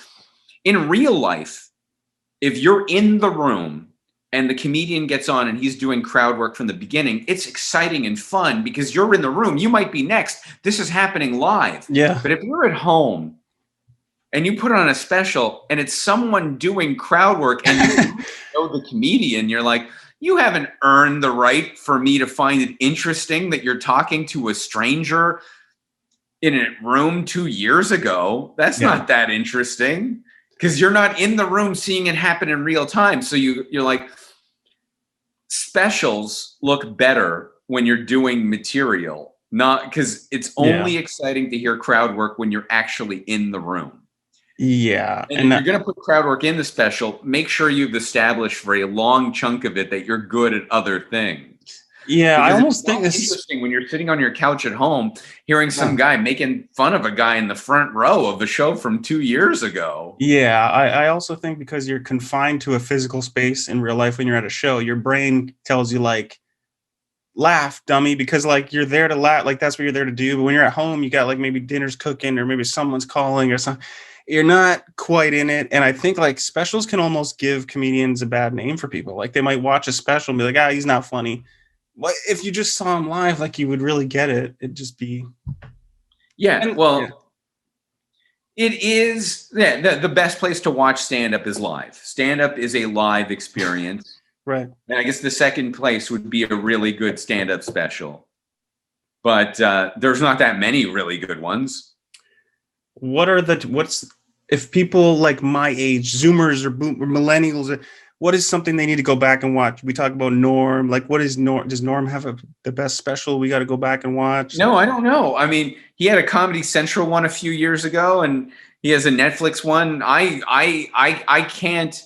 in real life, if you're in the room and the comedian gets on and he's doing crowd work from the beginning, it's exciting and fun because you're in the room. You might be next. This is happening live. Yeah. But if you're at home and you put on a special and it's someone doing crowd work and you know the comedian, you're like, you haven't earned the right for me to find it interesting that you're talking to a stranger in a room 2 years ago. That's not that interesting because you're not in the room seeing it happen in real time. So you're like, specials look better when you're doing material, not because it's only exciting to hear crowd work when you're actually in the room. Yeah. And if you're going to put crowd work in the special, make sure you've established for a long chunk of it that you're good at other things. Yeah, I Because almost it's think so this. interesting when you're sitting on your couch at home, hearing some guy making fun of a guy in the front row of a show from 2 years ago. Yeah, I also think because you're confined to a physical space in real life when you're at a show, your brain tells you like, laugh, dummy, because like you're there to laugh, like that's what you're there to do. But when you're at home, you got like maybe dinner's cooking or maybe someone's calling or something. You're not quite in it. And I think like specials can almost give comedians a bad name for people. Like they might watch a special and be like, he's not funny. What if you just saw him live, like you would really get it? It'd just be Yeah, and, well, yeah, it is. Yeah, the best place to watch stand-up is live. Stand-up is a live experience. right. And I guess the second place would be a really good stand-up special. But there's not that many really good ones. What's if people like my age, Zoomers or millennials, what is something they need to go back and watch? We talk about Norm. Like, what is Norm? Does Norm have the best special we got to go back and watch? No, I don't know. I mean, he had a Comedy Central one a few years ago, and he has a Netflix one. I can't.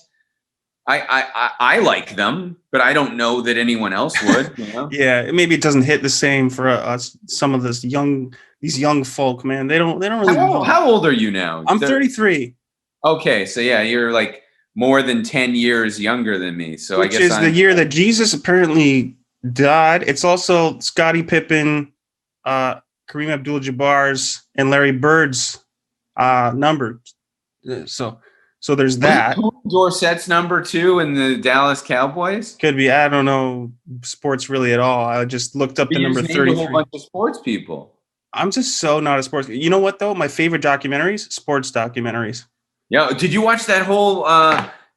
I like them, but I don't know that anyone else would. You know? Yeah, maybe it doesn't hit the same for us. Some of these young folk, man, they don't really know. How old are you now? I'm 33. Okay, so yeah, you're like more than 10 years younger than me. So Which I guess is the year that Jesus apparently died. It's also Scottie Pippen, Kareem Abdul-Jabbar's, and Larry Bird's number. So there's that. Dorsett's number 2 in the Dallas Cowboys. Could be. I don't know sports really at all. I just looked up the number 33. A whole bunch of sports people. I'm just so not a sports. You know what though? My favorite documentaries, sports documentaries. Yeah. Did you watch that whole?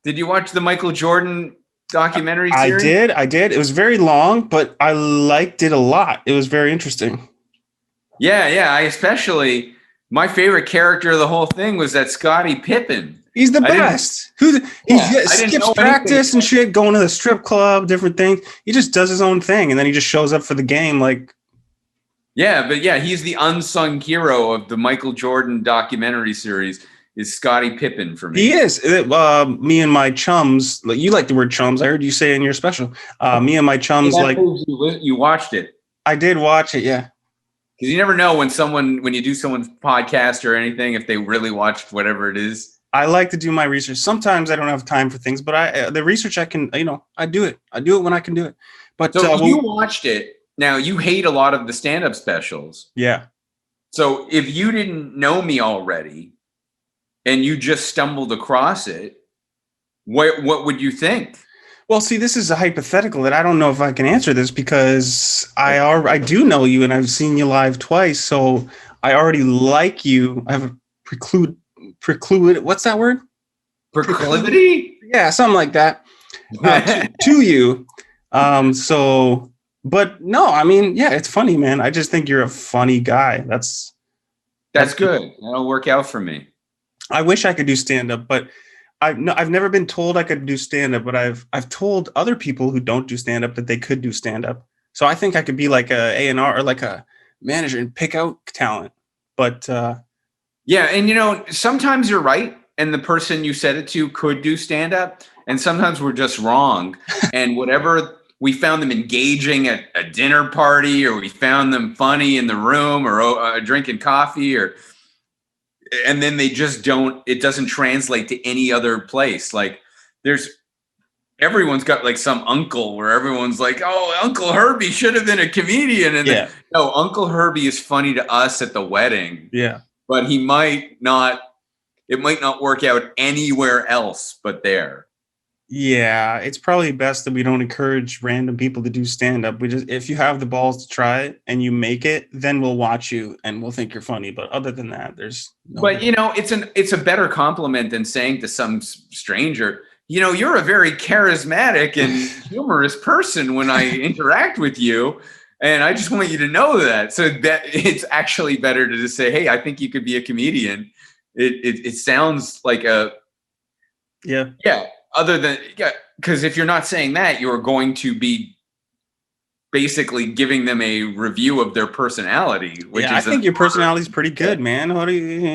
Did you watch the Michael Jordan documentary series? I did. It was very long, but I liked it a lot. It was very interesting. Yeah. I especially my favorite character of the whole thing was that Scottie Pippen. He's the best. He skips practice and shit, going to the strip club, different things. He just does his own thing, and then he just shows up for the game. Like, he's the unsung hero of the Michael Jordan documentary series. Is Scottie Pippen for me? He is. Me and my chums. You like the word chums? I heard you say in your special. Me and my chums like. You watched it. I did watch it. Yeah. Because you never know when you do someone's podcast or anything, if they really watched whatever it is. I like to do my research. Sometimes I don't have time for things, but the research I can, I do it. I do it when I can do it. But so you watched it. Now you hate a lot of the stand-up specials. Yeah. So if you didn't know me already and you just stumbled across it, what would you think? Well, see, this is a hypothetical that I don't know if I can answer this because I do know you and I've seen you live twice. So I already like you. I have a preclude. What's that word? Proclivity? Yeah, something like that. To you. But no, I mean, yeah, it's funny, man. I just think you're a funny guy. That's good. That'll work out for me. I wish I could do stand-up, but I've never been told I could do stand-up, but I've told other people who don't do stand-up that they could do stand-up. So I think I could be like a A&R or like a manager and pick out talent. But yeah, and sometimes you're right, and the person you said it to could do stand-up, and sometimes we're just wrong. And whatever we found them engaging at a dinner party, or we found them funny in the room, or drinking coffee, and then they just don't. It doesn't translate to any other place. Like everyone's got like some uncle where everyone's like, "Oh, Uncle Herbie should have been a comedian," and then, no, Uncle Herbie is funny to us at the wedding. Yeah. But it might not work out anywhere else but there. Yeah, it's probably best that we don't encourage random people to do stand-up. If you have the balls to try it and you make it, then we'll watch you and we'll think you're funny. But other than that, there's no. But it's a better compliment than saying to some stranger, you're a very charismatic and humorous person when I interact with you. And I just want you to know that. So that it's actually better to just say, hey, I think you could be a comedian. It sounds like yeah. Other than, because if you're not saying that, you're going to be basically giving them a review of their personality. I think your personality is pretty good, man. What do you?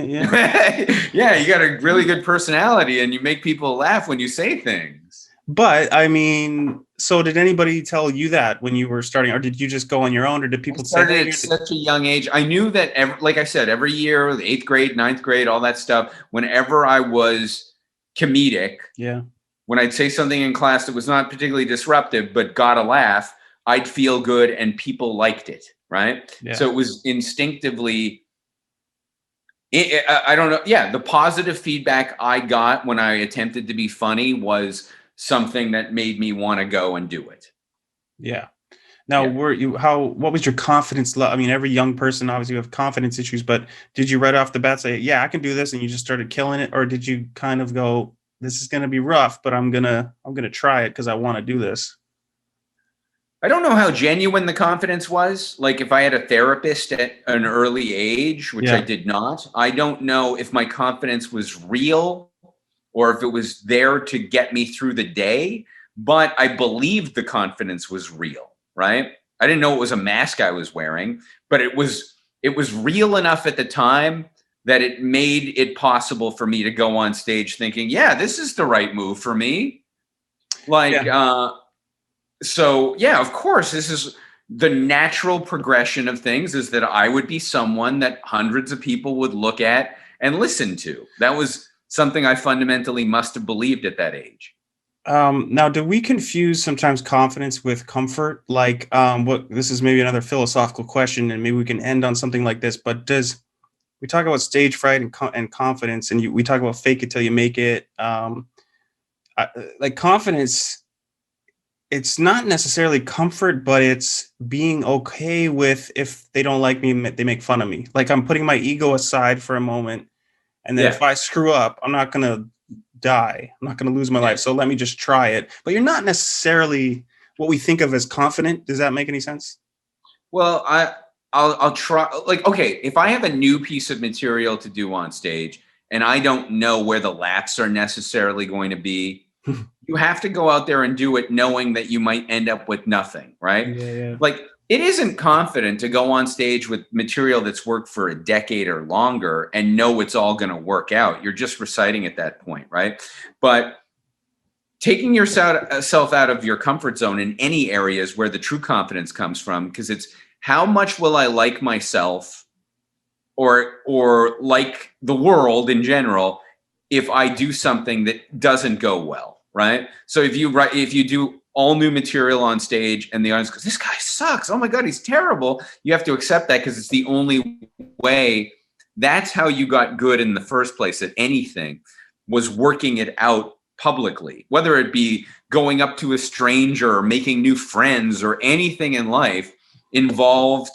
Yeah, you got a really good personality, and you make people laugh when you say things. But I mean, So did anybody tell you that when you were starting, or did you just go on your own, or did I people say, started hey, at such a young age. I knew that, like I said, every year, the 8th grade, 9th grade, all that stuff, whenever I was comedic, yeah, when I'd say something in class that was not particularly disruptive, but got a laugh, I'd feel good and people liked it, right? yeah. So it was instinctively, I don't know. Yeah, the positive feedback I got when I attempted to be funny was something that made me want to go and do it. Yeah. Now, Yeah. what was your confidence level? I mean, every young person obviously have confidence issues, but did you right off the bat say, yeah, I can do this, and you just started killing it? Or did you kind of go, this is going to be rough, but I'm going to try it because I want to do this? I don't know how genuine the confidence was. Like if I had a therapist at an early age, which I Yeah. did not, I don't know if my confidence was real or if it was there to get me through the day, but I believed the confidence was real, right? I didn't know it was a mask I was wearing, but it was real enough at the time that it made it possible for me to go on stage thinking, yeah, this is the right move for me. Like, Yeah. So yeah, of course, this is the natural progression of things, is that I would be someone that hundreds of people would look at and listen to. That was something I fundamentally must have believed at that age. Now, do we confuse sometimes confidence with comfort? Like, what this is maybe another philosophical question, and maybe we can end on something like this. But we talk about stage fright and confidence, and we talk about fake it till you make it. Like confidence, it's not necessarily comfort, but it's being okay with if they don't like me, they make fun of me. Like I'm putting my ego aside for a moment, and then if I screw up, I'm not gonna die. I'm not gonna lose my life. So let me just try it. But you're not necessarily what we think of as confident. Does that make any sense? Well, I'll try. Like, okay, if I have a new piece of material to do on stage and I don't know where the laughs are necessarily going to be, you have to go out there and do it knowing that you might end up with nothing, right? Yeah. Like it isn't confident to go on stage with material that's worked for a decade or longer and know it's all going to work out. You're just reciting at that point, right? But taking yourself out of your comfort zone in any areas where the true confidence comes from, because it's how much will I like myself or like the world in general if I do something that doesn't go well, right? So if you do all new material on stage and the audience goes, this guy sucks, oh my God, he's terrible, you have to accept that because it's the only way. That's how you got good in the first place at anything, was working it out publicly, whether it be going up to a stranger or making new friends or anything in life involved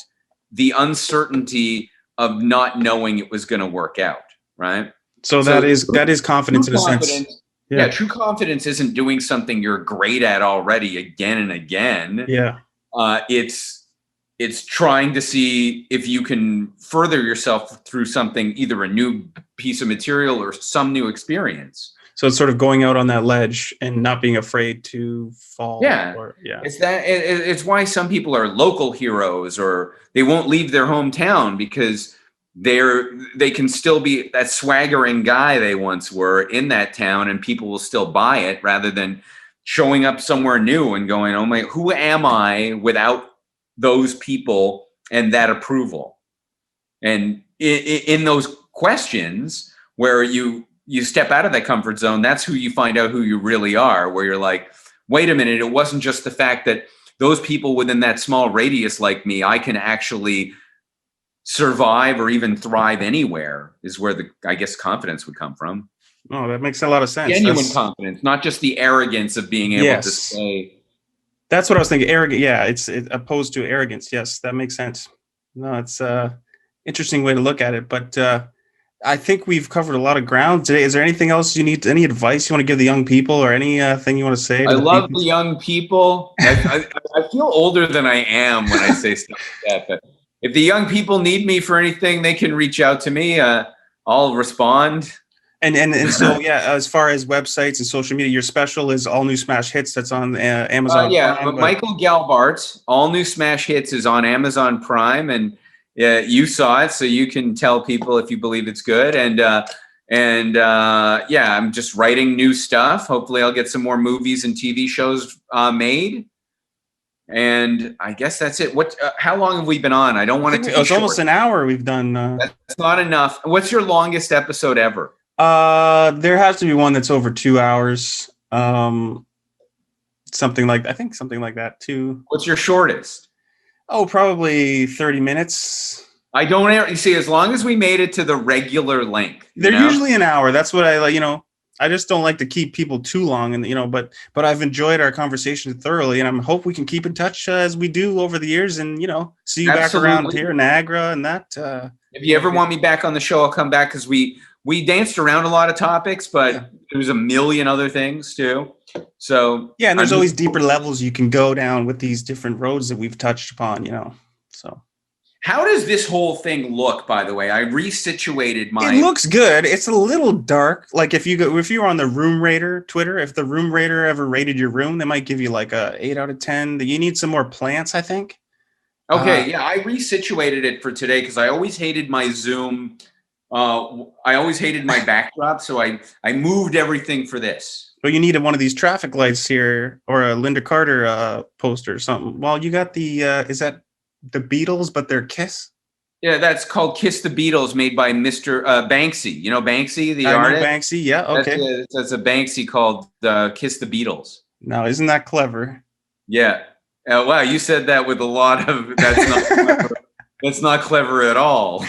the uncertainty of not knowing it was going to work out, right? So that is confidence in a sense. Yeah, true confidence isn't doing something you're great at already again and again. Yeah. It's trying to see if you can further yourself through something, either a new piece of material or some new experience. So it's sort of going out on that ledge and not being afraid to fall. Yeah. It's why some people are local heroes, or they won't leave their hometown because they can still be that swaggering guy they once were in that town, and people will still buy it, rather than showing up somewhere new and going, oh my, who am I without those people and that approval? And in those questions where you step out of that comfort zone, that's who you find out who you really are, where you're like, wait a minute, it wasn't just the fact that those people within that small radius like me, I can actually survive or even thrive anywhere, is where I guess confidence would come from. Oh, that makes a lot of sense. Genuine confidence, not just the arrogance of being able to say. That's what I was thinking. Arrogant. Yeah, it's opposed to arrogance. Yes, that makes sense. No, it's interesting way to look at it. But I think we've covered a lot of ground today. Is there anything else you need? Any advice you want to give the young people, or any thing you want to say? I love the young people. I feel older than I am when I say stuff like that. But if the young people need me for anything, they can reach out to me. I'll respond. And so, yeah, as far as websites and social media, your special is All New Smash Hits. That's on Amazon Prime. But Michael Gelbart, All New Smash Hits is on Amazon Prime. And you saw it, so you can tell people if you believe it's good. And And yeah, I'm just writing new stuff. Hopefully I'll get some more movies and TV shows made. And I guess that's it. How long have we been on? I don't want it to be It's short. almost an hour we've done. That's not enough. What's your longest episode ever? There has to be one that's over 2 hours. Something like that too. What's your shortest? Oh, probably 30 minutes. I don't you see, as long as we made it to the regular length. They're usually an hour. That's what I like, I just don't like to keep people too long, and but I've enjoyed our conversation thoroughly, and I hope we can keep in touch as we do over the years, and see you back around here in Niagara and that. If you ever want me back on the show, I'll come back, because we danced around a lot of topics, but there's a million other things too. So yeah, and there's always deeper levels you can go down with these different roads that we've touched upon, So how does this whole thing look, by the way? I resituated my... It looks good. It's a little dark. Like if you're on the Room Rater Twitter, if the Room Rater ever rated your room, they might give you like a 8 out of 10. You need some more plants, I think. Okay, yeah, I resituated it for today because I always hated my Zoom. I always hated my backdrop, so I moved everything for this. But you needed one of these traffic lights here, or a Linda Carter poster or something. Well, you got the is that the Beatles, but they're Kiss? Yeah, that's called Kiss the Beatles, made by Mr. Banksy. You know Banksy, the artist? I know Banksy, yeah, okay. That's a Banksy called Kiss the Beatles. Now, isn't that clever? Yeah. Wow, you said that with a lot of... That's not clever. That's not clever at all.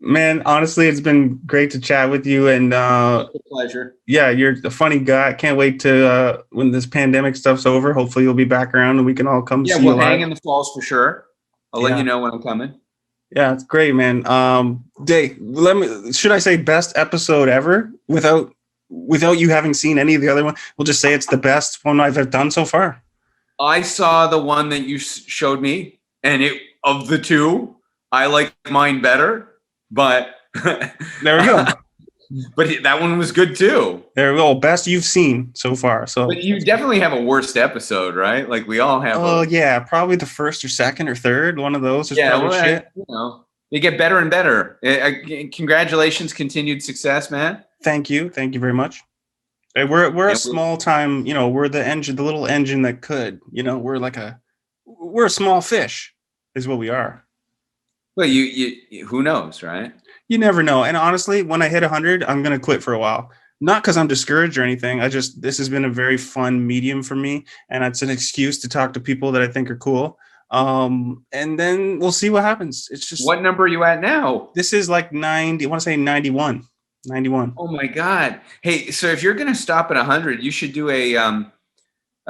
Man, honestly, it's been great to chat with you, and it's a pleasure. Yeah, you're a funny guy. I can't wait to when this pandemic stuff's over. Hopefully, you'll be back around and we can all come see you. Yeah, we'll hang in the falls for sure. I'll let you know when I'm coming. Yeah, it's great, man. Dave, should I say best episode ever without you having seen any of the other one? We'll just say it's the best one I've done so far. I saw the one that you showed me, and of the two, I like mine better. But there we go. But that one was good too. There we go. Best you've seen so far. So, but you definitely have a worst episode, right? Like we all have. Oh yeah, probably the first or second or third. One of those is probably shit. They get better and better. Congratulations, continued success, man. Thank you very much. Hey, we're a small time. We're the engine, the little engine that could. We're a small fish, is what we are. Well, you who knows, right? You never know. And honestly, when I hit 100, I'm going to quit for a while. Not because I'm discouraged or anything. This has been a very fun medium for me. And it's an excuse to talk to people that I think are cool. And then we'll see what happens. It's just... What number are you at now? This is like 90. I want to say 91. 91. Oh my God. Hey, so if you're going to stop at 100, you should do a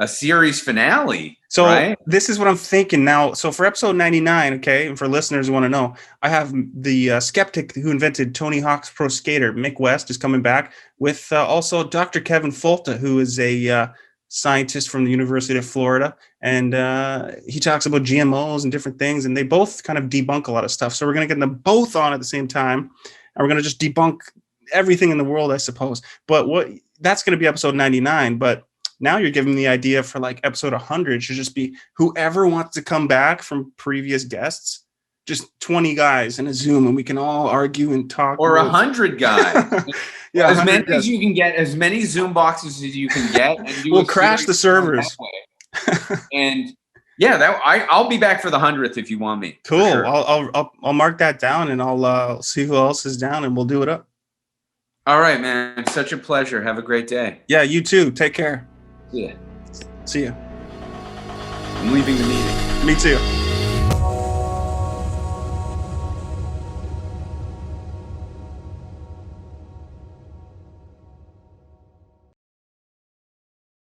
series finale. So right? This is what I'm thinking now. So for episode 99, okay, and for listeners who want to know, I have the skeptic who invented Tony Hawk's Pro Skater, Mick West, is coming back with also Dr. Kevin Folta, who is a scientist from the University of Florida. And he talks about GMOs and different things, and they both kind of debunk a lot of stuff. So we're going to get them both on at the same time, and we're going to just debunk everything in the world, I suppose. But that's going to be episode 99, but now you're giving the idea for like episode 100 should just be whoever wants to come back from previous guests, just 20 guys in a Zoom, and we can all argue and talk. Or 100 guys. Yeah, as many as you can get, as many Zoom boxes as you can get. And we'll crash the servers. And yeah, I'll be back for the 100th if you want me. Cool. Sure. I'll mark that down, and I'll see who else is down, and we'll do it up. All right, man. Such a pleasure. Have a great day. Yeah, you too. Take care. Yeah. See ya. I'm leaving the meeting. Me too.